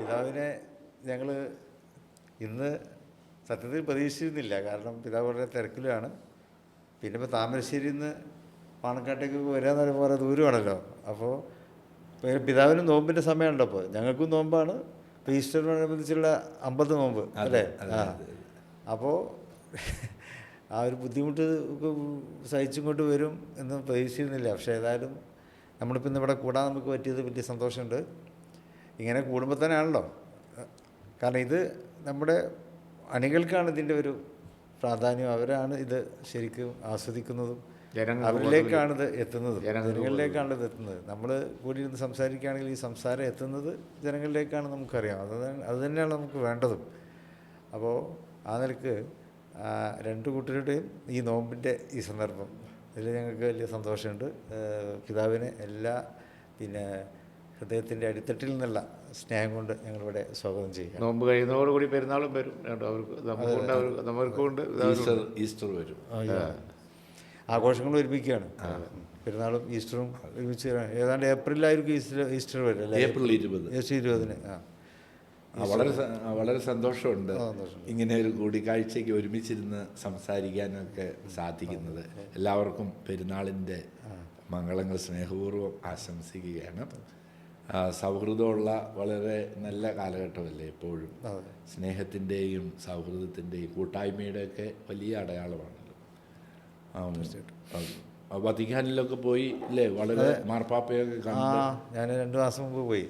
പിതാവിനെ ഞങ്ങൾ ഇന്ന് സത്യത്തിൽ പ്രതീക്ഷിച്ചിരുന്നില്ല. കാരണം പിതാവ് വളരെ തിരക്കിലാണ്. പിന്നെ ഇപ്പോൾ താമരശ്ശേരിയിൽ നിന്ന് പാണക്കാട്ടേക്ക് വരാന്ന് പോലെ ദൂരമാണല്ലോ. അപ്പോൾ പിതാവിന് നോമ്പിൻ്റെ സമയമുണ്ടോ? ഇപ്പോൾ ഞങ്ങൾക്കും നോമ്പാണ്. ഇപ്പോൾ ഈസ്റ്ററിനോടനുബന്ധിച്ചുള്ള 50 നോമ്പ് അല്ലേ? അപ്പോൾ ആ ഒരു ബുദ്ധിമുട്ട് സഹിച്ചും കൊണ്ട് വരും എന്ന് പ്രതീക്ഷിച്ചിരുന്നില്ല. പക്ഷേ ഏതായാലും നമ്മളിപ്പോൾ ഇന്ന് ഇവിടെ കൂടാൻ നമുക്ക് പറ്റിയത് വലിയ സന്തോഷമുണ്ട്. ഇങ്ങനെ കൂടുമ്പോൾ തന്നെയാണല്ലോ, കാരണം ഇത് നമ്മുടെ അണികൾക്കാണ് ഇതിൻ്റെ ഒരു പ്രാധാന്യം. അവരാണ് ഇത് ശരിക്കും ആസ്വദിക്കുന്നതും അവരിലേക്കാണിത് എത്തുന്നത്, ജനങ്ങളിലേക്കാണിത് എത്തുന്നത്. നമ്മൾ കൂടി ഇരുന്ന് സംസാരിക്കുകയാണെങ്കിൽ ഈ സംസാരം എത്തുന്നത് ജനങ്ങളിലേക്കാണ് നമുക്കറിയാം. അത് തന്നെയാണ് നമുക്ക് വേണ്ടതും. അപ്പോൾ ആ നിലക്ക് രണ്ട് കൂട്ടരുടെയും ഈ നോമ്പിൻ്റെ ഈ സന്ദർഭം ഇതിൽ ഞങ്ങൾക്ക് വലിയ സന്തോഷമുണ്ട്. പിതാവിനെ എല്ലാ ഹൃദയത്തിൻ്റെ അടിത്തട്ടിൽ നിന്നുള്ള സ്നേഹം കൊണ്ട് ഞങ്ങളിവിടെ സ്വാഗതം ചെയ്യുക. നോമ്പ് കഴിയുന്നതോടുകൂടി പെരുന്നാളും വരും. നമുക്കുണ്ട് ഈസ്റ്റർ വരും. ആഘോഷങ്ങൾ ഒരുമിക്കുകയാണ്. പെരുന്നാളും ഈസ്റ്ററും ഒരുമിച്ച് ഏതാണ്ട് ഏപ്രിലായിരിക്കും ഈസ്റ്റർ വരും അല്ലേ? ഏപ്രിൽ 20. വളരെ സന്തോഷമുണ്ട് ഇങ്ങനെ ഒരു കൂടിക്കാഴ്ചയ്ക്ക് ഒരുമിച്ചിരുന്ന് സംസാരിക്കാനൊക്കെ സാധിക്കുന്നത്. എല്ലാവർക്കും പെരുന്നാളിൻ്റെ മംഗളങ്ങൾ സ്നേഹപൂർവ്വം ആശംസിക്കുകയാണ്. സൗഹൃദമുള്ള വളരെ നല്ല കാലഘട്ടമല്ലേ എപ്പോഴും. സ്നേഹത്തിൻ്റെയും സൗഹൃദത്തിൻ്റെയും കൂട്ടായ്മയുടെയൊക്കെ വലിയ അടയാളമാണല്ലോ. വത്തിക്കാനിലൊക്കെ പോയി അല്ലേ? വളരെ മാർപ്പാപ്പയൊക്കെ കണ്ടു. ഞാൻ 2 മാസം മുമ്പ് പോയി.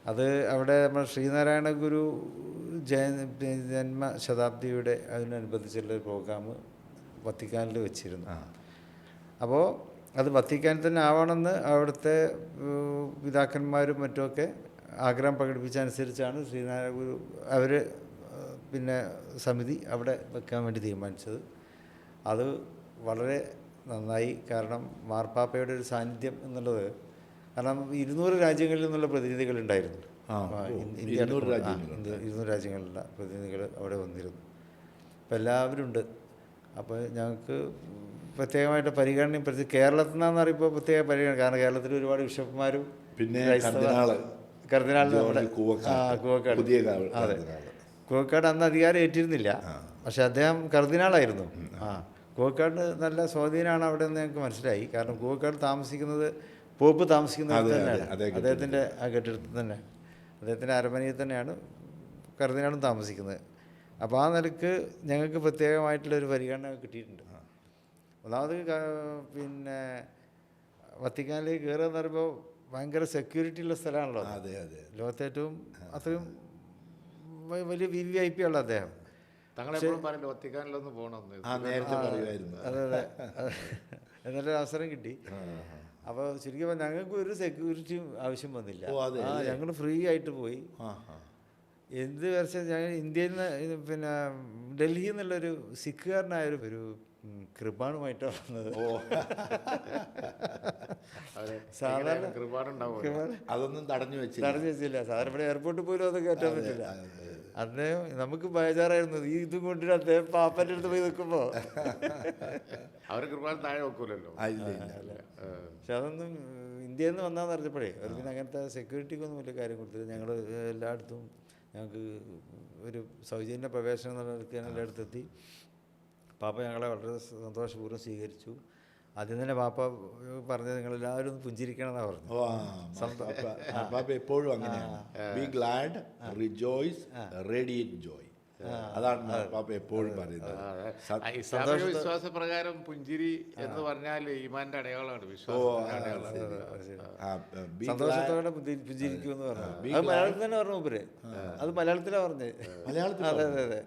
അത് അവിടെ നമ്മൾ ശ്രീനാരായണ ഗുരു ജന്മശതാബ്ദിയുടെ അതിനനുബന്ധിച്ചുള്ളൊരു പ്രോഗ്രാം വത്തിക്കാനിൽ വെച്ചിരുന്നു. അപ്പോൾ അത് വത്തിക്കാനിൽ തന്നെ ആവണമെന്ന് അവിടുത്തെ പിതാക്കന്മാരും മറ്റുമൊക്കെ ആഗ്രഹം പ്രകടിപ്പിച്ചനുസരിച്ചാണ് ശ്രീനാരായണ ഗുരു അവർ സമിതി അവിടെ വെക്കാൻ വേണ്ടി തീരുമാനിച്ചത്. അത് വളരെ നന്നായി. കാരണം മാർപ്പാപ്പയുടെ ഒരു സാന്നിധ്യം എന്നുള്ളത്, കാരണം 200 രാജ്യങ്ങളിൽ നിന്നുള്ള പ്രതിനിധികളുണ്ടായിരുന്നു. 200 രാജ്യങ്ങളിലുള്ള പ്രതിനിധികൾ അവിടെ വന്നിരുന്നു. അപ്പോൾ എല്ലാവരും ഉണ്ട്. അപ്പോൾ ഞങ്ങൾക്ക് പ്രത്യേകമായിട്ട് പരിഗണനയും കേരളത്തിൽ നിന്നാണെന്ന് പറയുമ്പോൾ പ്രത്യേക പരിഗണന. കാരണം കേരളത്തിൽ ഒരുപാട് ബിഷപ്പുമാരും പിന്നെ കർദിനാൾ നമ്മുടെ കൂവക്കാട്. അതെ, കൂവക്കാട് അന്ന് അധികാരം ഏറ്റിരുന്നില്ല, പക്ഷെ അദ്ദേഹം കർദിനാളായിരുന്നു. കൂവക്കാട് നല്ല സ്വാധീനമാണ് അവിടെ നിന്ന് ഞങ്ങൾക്ക് മനസ്സിലായി. കാരണം കൂവക്കാട് താമസിക്കുന്നത് പോപ്പ് താമസിക്കുന്നത് തന്നെയാണ്, അദ്ദേഹത്തിൻ്റെ ആ കെട്ടിടത്തിൽ തന്നെ, അദ്ദേഹത്തിൻ്റെ അരമനയിൽ തന്നെയാണ് കർദിനാളും താമസിക്കുന്നത്. അപ്പോൾ ആ നിലക്ക് ഞങ്ങൾക്ക് പ്രത്യേകമായിട്ടുള്ളൊരു പരിഗണന കിട്ടിയിട്ടുണ്ട്. ഒന്നാമത് വത്തിക്കാനിലേക്ക് കയറുക എന്ന് പറയുമ്പോൾ ഭയങ്കര സെക്യൂരിറ്റി ഉള്ള സ്ഥലമാണല്ലോ. ലോകത്തേറ്റവും അത്രയും വലിയ VIP ഉള്ള അദ്ദേഹം. വത്തിക്കാനിലൊന്ന് പോകണം. അതെ, എന്നൊരു അവസരം കിട്ടി. അപ്പോൾ ശരിക്കും ഞങ്ങൾക്ക് ഒരു സെക്യൂരിറ്റിയും ആവശ്യം വന്നില്ല. ഞങ്ങൾ ഫ്രീ ആയിട്ട് പോയി. എന്ത് വർഷം ഞങ്ങൾ ഇന്ത്യയിൽ നിന്ന് ഡൽഹിയിൽ നിന്നുള്ളൊരു സിഖുകാരനായൊരു കൃപാണുമായിട്ടാണ് വന്നത്. സാധാരണ അതൊന്നും തടഞ്ഞു വെച്ചില്ല. സാധാരണ ഇവിടെ എയർപോർട്ടിൽ പോലും അത് കയറ്റാൻ പറ്റില്ല. അദ്ദേഹം നമുക്ക് ബേജാറായിരുന്നു ഈ ഇതും കൊണ്ടിട്ട് അദ്ദേഹം പാപ്പൻ്റെ അടുത്ത് പോയി നിൽക്കുമ്പോൾ അവർ കൃപാണ് താഴെ വെക്കൂലല്ലോ. പക്ഷെ അതൊന്നും ഇന്ത്യയിൽ നിന്ന് വന്നാന്ന് പറഞ്ഞപ്പോഴേ അവർ പിന്നെ അങ്ങനത്തെ സെക്യൂരിറ്റിക്കൊന്നും വലിയ കാര്യം കൊടുത്തില്ല. ഞങ്ങൾ എല്ലായിടത്തും ഞങ്ങൾക്ക് ഒരു സൗജന്യ പ്രവേശനം നടത്തി എല്ലായിടത്തും എത്തി. പാപ്പ ഞങ്ങളെ വളരെ സന്തോഷപൂർവ്വം സ്വീകരിച്ചു. ആദ്യം തന്നെ പാപ്പ പറഞ്ഞത് നിങ്ങളെല്ലാവരും ഒന്ന് പുഞ്ചിരിക്കണം എന്നാണ് പറഞ്ഞത്. പാപ്പ എപ്പോഴും അങ്ങനെയാണ്. B GLAAD, rejoice, radiate Joy. അതാണ് പാപ്പ എപ്പോഴും പറയുന്നത്. വിശ്വാസപ്രകാരം പുഞ്ചിരി എന്ന് പറഞ്ഞാൽ ഈമാന്റെ അടയാളമാണ്, സന്തോഷത്തോടെ പുഞ്ചിരിക്കുമെന്ന് പറഞ്ഞു. അത് മലയാളത്തിൽ തന്നെ പറഞ്ഞു മൂപ്പര്. അത് മലയാളത്തിലാണ് പറഞ്ഞത്. അതെ അതെ അതെ,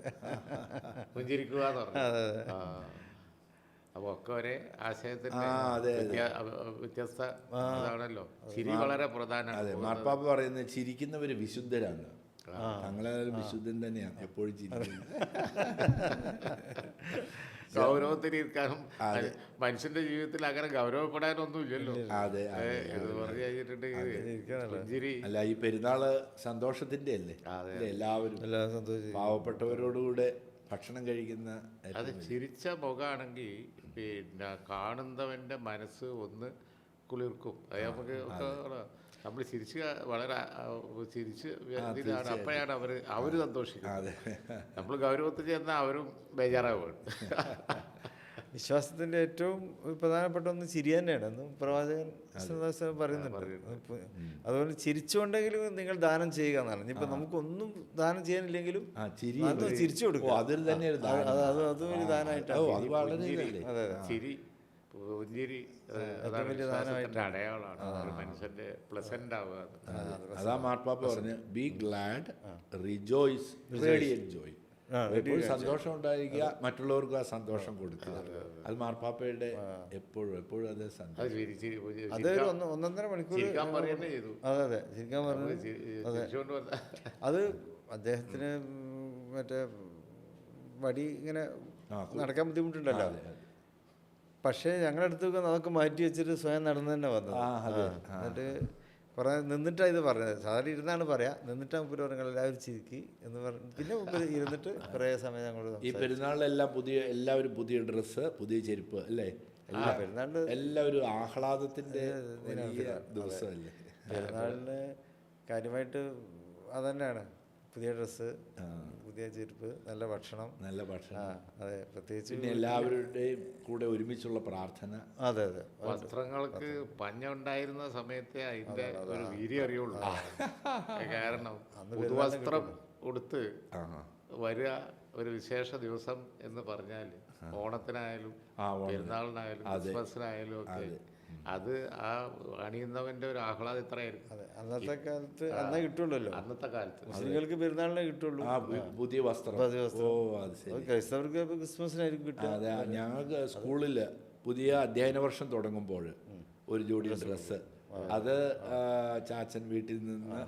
പുഞ്ചിരിക്കുക എന്ന് പറഞ്ഞു. അപ്പോൾ ഒക്കെ ഒരേ ആശയത്തിന്റെ വ്യത്യസ്ത ഇതാണല്ലോ. ചിരി വളരെ പ്രധാനമാണ്. മാർപ്പാപ്പ പറയുന്നത് ചിരിക്കുന്നവര് വിശുദ്ധരാണ്. തങ്ങളായാലും വിശുദ്ധൻ തന്നെയാണ്, എപ്പോഴും ചിരിക്കുന്നത്. ഗൗരവത്തിലിരിക്കാനും മനുഷ്യന്റെ ജീവിതത്തിൽ അങ്ങനെ ഗൗരവപ്പെടാനൊന്നും ഇല്ലല്ലോ. അതെ, പറഞ്ഞു കഴിഞ്ഞിട്ടുണ്ടെങ്കിൽ അല്ല, ഈ പെരുന്നാള് സന്തോഷത്തിന്റെ അല്ലേ? എല്ലാവരും പാവപ്പെട്ടവരോടുകൂടെ ഭക്ഷണം കഴിക്കുന്ന, അത് ചിരിച്ച മുഖമാണെങ്കിൽ കാണുന്നവന്റെ മനസ്സ് ഒന്ന് കുളിർക്കും. അത് നമുക്ക് നമ്മൾ ചിരിച്ച് വളരെ ചിരിച്ച് ഇതാണ്. അപ്പോഴാണ് അവർ സന്തോഷിക്കുന്നത്. അതെ. നമ്മൾ ഗൗരവത്തിൽ ചെന്നാൽ അവരും ബേജാറാവുകയാണ്. വിശ്വാസത്തിൻ്റെ ഏറ്റവും പ്രധാനപ്പെട്ട ഒന്ന് ചിരി തന്നെയാണ് എന്ന് പ്രവാചകൻ സല്ലല്ലാഹു പറയുന്നുണ്ട്. അതുപോലെ ചിരിച്ചുകൊണ്ടെങ്കിലും നിങ്ങൾ ദാനം ചെയ്യുക എന്നാണ്. ഇനിയിപ്പോൾ നമുക്കൊന്നും ദാനം ചെയ്യാനില്ലെങ്കിലും നല്ലൊന്ന് ചിരിച്ചു കൊടുക്കുക. അതിൽ തന്നെ ഒരു അതും ഒരു ദാനമായിട്ടാണ്. അത് വളരെ അതെ ചിരി പുഞ്ചിരി അതാണ് വിശ്വാസത്തിൻ്റെ അടയാളമാണ്. ഒരു മനുഷ്യൻ്റെ പ്ലസന്റ് ആവുക. അതാ മാർപ്പാപ്പ പറഞ്ഞ് B GLAAD rejoice Radiant Joy. എപ്പോഴും സന്തോഷം ഉണ്ടായിരിക്കുക, മറ്റുള്ളവർക്കും ആ സന്തോഷം കൊടുക്കുക. അത് മാർപ്പാപ്പയുടെ എപ്പോഴും അതേ സന്തോഷം. അതൊരു ഒന്നൊന്നര മണിക്കൂർ പറയുന്നേ ചെയ്തു. അതെ ചിരിക്കാൻ പറഞ്ഞത്. അത് അദ്ദേഹത്തിന് മറ്റേ വടി ഇങ്ങനെ നടക്കാൻ ബുദ്ധിമുട്ടുണ്ടല്ലോ. പക്ഷേ ഞങ്ങളുടെ അടുത്തൊക്കെ അതൊക്കെ മാറ്റി വെച്ചിട്ട് സ്വയം നടന്നു തന്നെ വന്നത്. എന്നിട്ട് കുറേ നിന്നിട്ടാണ് ഇത് പറഞ്ഞത്. സാധാരണ ഇരുന്നാണ് പറയാ, നിന്നിട്ടാണ് മുപ്പര് പറഞ്ഞ എല്ലാവരും ചിരിക്കി എന്ന് പറഞ്ഞു. പിന്നെ മുപ്പര് ഇരുന്നിട്ട് കുറേ സമയം ഞങ്ങൾ ഈ പെരുന്നാളിലെല്ലാം എല്ലാവരും പുതിയ ഡ്രസ്സ്, പുതിയ ചെരുപ്പ് അല്ലേ? പെരുന്നാളിന് എല്ലാവരും ആഹ്ലാദത്തിൻ്റെ ദിവസമല്ലേ? പെരുന്നാളിന് കാര്യമായിട്ട് അതന്നെയാണ്. പുതിയ ഡ്രസ്സ്, പുതിയ ചെരുപ്പ്, നല്ല ഭക്ഷണം. അതെ, പ്രത്യേകിച്ച് പിന്നെ എല്ലാവരുടെയും കൂടെ ഒരുമിച്ചുള്ള പ്രാർത്ഥന. അതെ. വസ്ത്രങ്ങൾക്ക് പഞ്ഞ ഉണ്ടായിരുന്ന സമയത്തെ അതിന്റെ ഒരു വീര്യം അറിയുള്ളൂ. കാരണം പുതുവസ്ത്രം ഉടുത്ത് വരിക ഒരു വിശേഷ ദിവസം എന്ന് പറഞ്ഞാൽ ഓണത്തിനായാലും പെരുന്നാളിനായാലും ക്രിസ്മസിനായാലും ഒക്കെ അത് ആ അണിയുന്നവന്റെ ഒരു ആഹ്ലാദം ഇത്രയായിരിക്കും. അന്നത്തെ കാലത്ത് അന്നേ കിട്ടുള്ളൂ. അന്നത്തെ കാലത്ത് മുസ്ലിങ്ങൾക്ക് പെരുന്നാളിനെ കിട്ടുള്ളൂ പുതിയ വസ്ത്രം. ക്രൈസ്തവർക്ക് ക്രിസ്മസിനായിരിക്കും കിട്ടുക. അതെ, ഞങ്ങൾക്ക് സ്കൂളിൽ പുതിയ അധ്യയന വർഷം തുടങ്ങുമ്പോൾ ഒരു ജോഡി ഡ്രസ്സ്, അത് ചാച്ചൻ വീട്ടിൽ നിന്ന്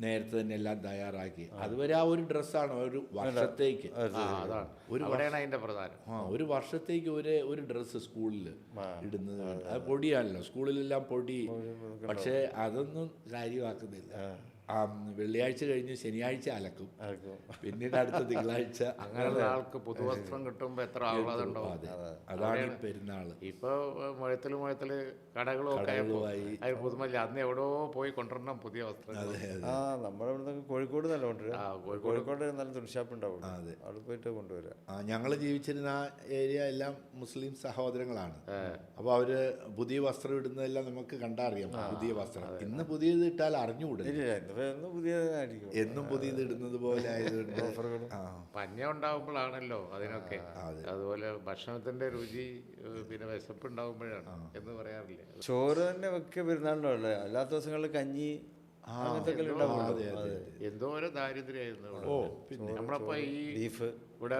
നേരത്തെ തന്നെ എല്ലാം തയ്യാറാക്കി. അതുവരെ ആ ഒരു ഡ്രസ്സാണ് ഒരു വർഷത്തേക്ക്. ഒരു വർഷത്തേക്ക് ഒരു ഡ്രസ്സ് സ്കൂളിൽ ഇടുന്നത്. അത് പൊടിയാണല്ലോ, സ്കൂളിലെല്ലാം പൊടി. പക്ഷേ അതൊന്നും കാര്യമാക്കുന്നില്ല. വെള്ളിയാഴ്ച കഴിഞ്ഞ് ശനിയാഴ്ച അലക്കും, പിന്നീട് അടുത്ത തിങ്കളാഴ്ച. അങ്ങനെയുള്ള ആൾക്ക് പുതുവസ്ത്രം കിട്ടുമ്പോൾ എത്ര ആഹ്ലാദം ഉണ്ടാവും. അതാണ് പെരുന്നാള്. ഇപ്പൊ മുഴത്തില് കടകളും ഒക്കെ ആയി പുതുമല്ല. അന്ന് എവിടെയോ പോയി കൊണ്ടുവരണം പുതിയ വസ്ത്രം. നമ്മുടെ ഇവിടെ കോഴിക്കോട് നല്ല കൊണ്ടുവരാം. കോഴിക്കോട് നല്ല തുണിഷാപ്പ് ഉണ്ടാവും, അവിടെ പോയിട്ട് കൊണ്ടുവരാം. ഞങ്ങൾ ജീവിച്ചിരുന്ന ഏരിയ എല്ലാം മുസ്ലിം സഹോദരങ്ങളാണ്. അപ്പോൾ അവര് പുതിയ വസ്ത്രം ഇടുന്നതെല്ലാം നമുക്ക് കണ്ടറിയാം. പുതിയ വസ്ത്രം ഇന്ന് പുതിയത് ഇട്ടാൽ അറിഞ്ഞുകൂടില്ല. എന്നും പുതിയത് ഇടുന്നത് പോലെ ആയതുകൊണ്ട് പഞ്ഞ ഉണ്ടാവുമ്പോഴാണല്ലോ അതിനൊക്കെ. അതുപോലെ ഭക്ഷണത്തിന്റെ രുചി പിന്നെ വിശപ്പ് ഉണ്ടാവുമ്പോഴാണ് എന്ന് പറയാറില്ല. ചോറ് തന്നെ വെക്കുക പെരുന്നാളിനുള്ള. അല്ലാത്ത ദിവസങ്ങളിൽ കഞ്ഞി എന്തോരോ ദാരിദ്ര്യമായിരുന്നു. നമ്മളപ്പോ ഈ ബീഫ് ഇവിടെ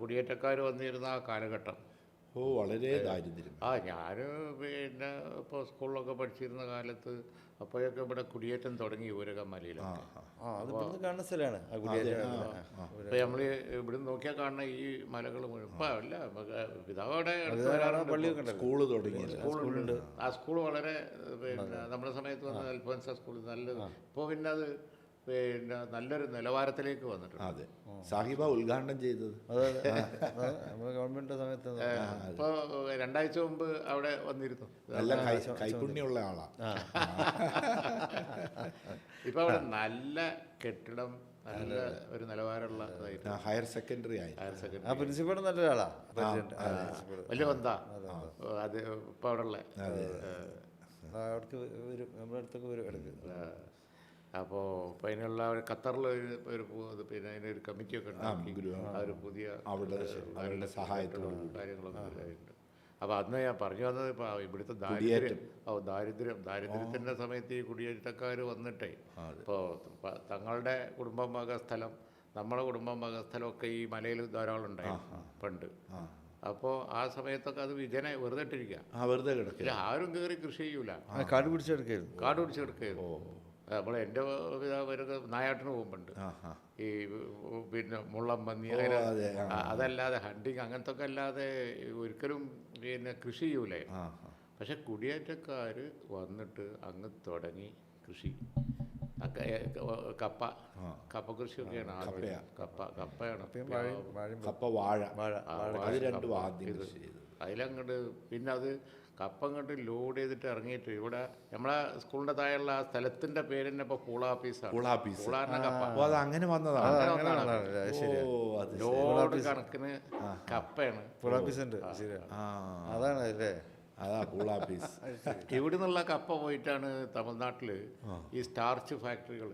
കുടിയേറ്റക്കാർ വന്നിരുന്ന ആ കാലഘട്ടം വളരെ ദാരിദ്ര്യം. ഞാൻ പിന്നെ ഇപ്പോൾ സ്കൂളിലൊക്കെ പഠിച്ചിരുന്ന കാലത്ത് അപ്പോഴൊക്കെ ഇവിടെ കുടിയേറ്റം തുടങ്ങി ഊരകം മലയിലൊക്കെ. ഇപ്പം നമ്മൾ ഇവിടെ നോക്കിയാൽ കാണുന്ന ഈ മലകൾ മുഴുവൻ ഇപ്പം അല്ല, പിതാവോടെ സ്കൂള് തുടങ്ങി. സ്കൂളുണ്ട്. ആ സ്കൂൾ വളരെ പിന്നെ നമ്മുടെ സമയത്ത് വന്ന അൽഫോൻസ സ്കൂൾ നല്ലത്. ഇപ്പോൾ പിന്നെ അത് പിന്നെ നല്ലൊരു നിലവാരത്തിലേക്ക് വന്നിട്ടുണ്ട്. അതെ, സാഹിബ ഉദ്ഘാടനം ചെയ്തത് ഗവൺമെന്റ് സമയത്ത്. ഇപ്പോൾ 2 ആഴ്ച മുമ്പ് അവിടെ വന്നിരുന്നു. നല്ല കൈപുണ്യമുള്ള ആളാ. ഇപ്പൊ അവിടെ നല്ല കെട്ടിടം, നല്ല ഒരു നിലവാരമുള്ള ഹയർ സെക്കൻഡറി ആയി. പ്രിൻസിപ്പൾ നല്ലൊരാളാ, വലിയ ബന്ധാ അത് ഇപ്പൊ അവിടെ ഉള്ള. അവിടേക്ക് വരും, നമ്മുടെ അടുത്തൊക്കെ വരും ഇടയ്ക്ക്. അപ്പോൾ ഇപ്പം അതിനുള്ള ഖത്തറിൽ ഒരു പിന്നെ അതിനൊരു കമ്മിറ്റിയൊക്കെ ഉണ്ടാക്കി അവർ പുതിയ അവരുടെ സഹായത്തോട് കാര്യങ്ങളൊക്കെ ഉണ്ട്. അപ്പോൾ അന്ന് ഞാൻ പറഞ്ഞു വന്നത് ഇപ്പോൾ ഇവിടുത്തെ ദാരിദ്ര്യത്തിൻ്റെ സമയത്ത് ഈ കുടിയേറ്റക്കാർ വന്നിട്ടേ ഇപ്പോൾ തങ്ങളുടെ കുടുംബം വക സ്ഥലം, നമ്മുടെ കുടുംബം വക സ്ഥലമൊക്കെ ഈ മലയിൽ ധാരാളം ഉണ്ടായിരുന്നു പണ്ട്. അപ്പോൾ ആ സമയത്തൊക്കെ അത് വെറുതെ ഇട്ടിരിക്കുക, വെറുതെ കിടക്കില്ല. ആരും കയറി കൃഷി ചെയ്യൂല, കാട് പിടിച്ചെടുക്കായിരുന്നു. നമ്മൾ എൻ്റെ പിതാവരൊക്കെ നായാട്ടിന് പോകുമ്പോണ്ട് ഈ പിന്നെ മുള്ളം പന്നി അങ്ങനെ, അതല്ലാതെ ഹണ്ടിങ് അങ്ങനത്തെ ഒക്കെ അല്ലാതെ ഒരിക്കലും പിന്നെ കൃഷി ചെയ്യൂലേ. പക്ഷെ കുടിയേറ്റക്കാർ വന്നിട്ട് അങ്ങ് തുടങ്ങി കൃഷി. കപ്പ കൃഷിയൊക്കെയാണ് ആദ്യം. കപ്പയാണ്, കപ്പ, വാഴ, അതിലങ്ങോട്ട് പിന്നെ അത് കപ്പ അങ്ങോട്ട് ലോഡ് ചെയ്തിട്ട് ഇറങ്ങിയിട്ട് ഇവിടെ നമ്മളെ സ്കൂളിൻ്റെ താഴെയുള്ള ആ സ്ഥലത്തിൻ്റെ പേര് തന്നെ ഇപ്പോൾ പൂളാപ്പീസാണ്. പൂളാപ്പീസ്. പൂളാറിന കപ്പ. അപ്പോൾ അത് അങ്ങനെ വന്നതാണ്. അങ്ങനെ വന്നതാണ്. അത് ശരിയാ. ഓ അത് ലോഡ് കണക്കിന് കപ്പയാണ്. പുളാപ്പീസ് ഉണ്ട്, ശരിയാ. ആ അതാണ് അല്ലേ. അതാ പൂളാപ്പീസ്. ഇവിടെ നിന്നുള്ള കപ്പ പോയിട്ടാണ് തമിഴ്നാട്ടിൽ ഈ സ്റ്റാർച്ച് ഫാക്ടറികൾ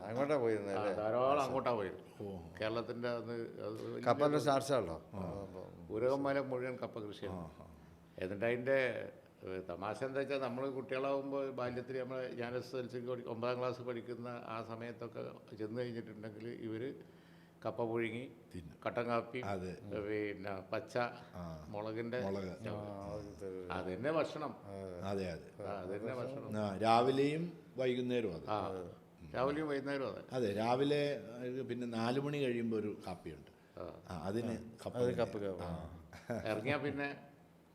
അങ്ങോട്ടാ പോയിരുന്നത് അല്ലേ. ധാരാളം അങ്ങോട്ടാ പോയത്. കേരളത്തിൻ്റെ അന്ന് കപ്പലിന്റെ സ്റ്റാർച്ചാണല്ലോ. ഊരകമല മുഴുവൻ കപ്പ കൃഷിയാണ്. എന്നിട്ട് അതിൻ്റെ തമാശ എന്താ വെച്ചാൽ നമ്മൾ കുട്ടികളാകുമ്പോൾ ബാല്യത്തിൽ നമ്മൾ ഞാൻ SSLC 9ാം ക്ലാസ് പഠിക്കുന്ന ആ സമയത്തൊക്കെ ചെന്ന് കഴിഞ്ഞിട്ടുണ്ടെങ്കിൽ ഇവർ കപ്പ പുഴുങ്ങി കട്ടൻ കാപ്പി പിന്നെ പച്ച മുളകിൻ്റെ അത് തന്നെ ഭക്ഷണം. അതെ അതെ, അത് തന്നെ ഭക്ഷണം. രാവിലെയും വൈകുന്നേരവും അത്. രാവിലെയും വൈകുന്നേരവും അതെ. അതെ, രാവിലെ പിന്നെ 4 മണി കഴിയുമ്പോൾ ഒരു കാപ്പിയുണ്ട്. അതിന് കപ്പ് ഇറങ്ങിയാൽ പിന്നെ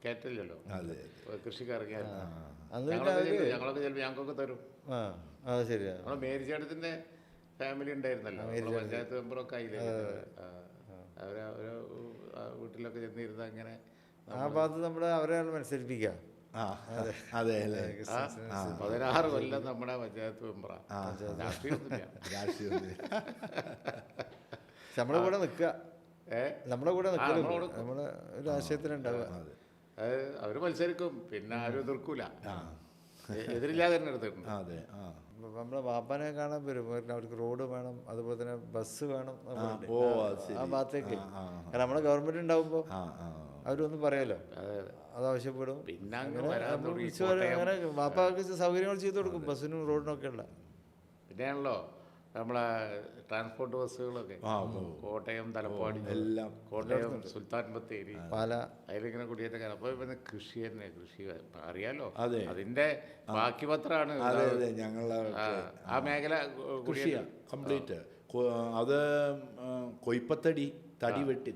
കയറ്റില്ലല്ലോ. അതെ, കൃഷിക്ക് ഇറങ്ങിയാൽ അന്ന് ഞങ്ങളൊക്കെ ചിലപ്പോൾ ഞങ്ങൾക്കൊക്കെ തരും. അത് ശരിയാ. നമ്മളെ മേരിച്ചേട്ടത്തിൻ്റെ ഫാമിലി ഉണ്ടായിരുന്നല്ലോ, പഞ്ചായത്ത് മെമ്പറൊക്കെ ആയില്ലേ. അവരെ വീട്ടിലൊക്കെ ചെന്നിരുന്ന അങ്ങനെ ആ ഭാഗത്ത് നമ്മുടെ അവരെയാണ് മത്സരിപ്പിക്കുക. അതെ അല്ലേ. 16 കൊല്ലം നമ്മുടെ പഞ്ചായത്ത് മെമ്പറാ. രാഷ്ട്രീയമൊന്നുമില്ല. നമ്മുടെ കൂടെ നിൽക്കുക, നമ്മുടെ കൂടെ നിൽക്കുക, നമ്മുടെ ഒരു ആശയത്തിനുണ്ടാവുക. അവർ മത്സരിക്കും, പിന്നെ ആരും എതിർക്കൂല, എതിരില്ലാതെ തന്നെ എടുത്തിട്ടുണ്ട്. അതെ, നമ്മളെ വാപ്പാനെ കാണാൻ വരും. അവർക്ക് റോഡ് വേണം, അതുപോലെ തന്നെ ബസ് വേണം ആ ഭാഗത്തേക്ക്. കാരണം നമ്മുടെ ഗവൺമെന്റ് ഉണ്ടാവുമ്പോൾ അവരൊന്നും പറയാലോ, അത് ആവശ്യപ്പെടും. പിന്നെ അങ്ങനെ വാപ്പാക്ക് സൗകര്യങ്ങൾ ചെയ്തു കൊടുക്കും, ബസ്സിനും റോഡിനൊക്കെ ഉള്ള. പിന്നെയാണല്ലോ നമ്മളെ ട്രാൻസ്പോർട്ട് ബസ്സുകളൊക്കെ കോട്ടയം, തലപ്പാടി, എല്ലാം കോട്ടയം, സുൽത്താൻ ബത്തേരി, പാല, അതിലിങ്ങനെ കുടിയേറ്റക്കാർ. അപ്പോൾ പിന്നെ കൃഷി തന്നെ, കൃഷി അറിയാലോ, അതിന്റെ ബാക്കി പത്രമാണ് ആ മേഖല കംപ്ലീറ്റ്. അത് കൊയ്പ്പത്തടി തടി വെട്ടി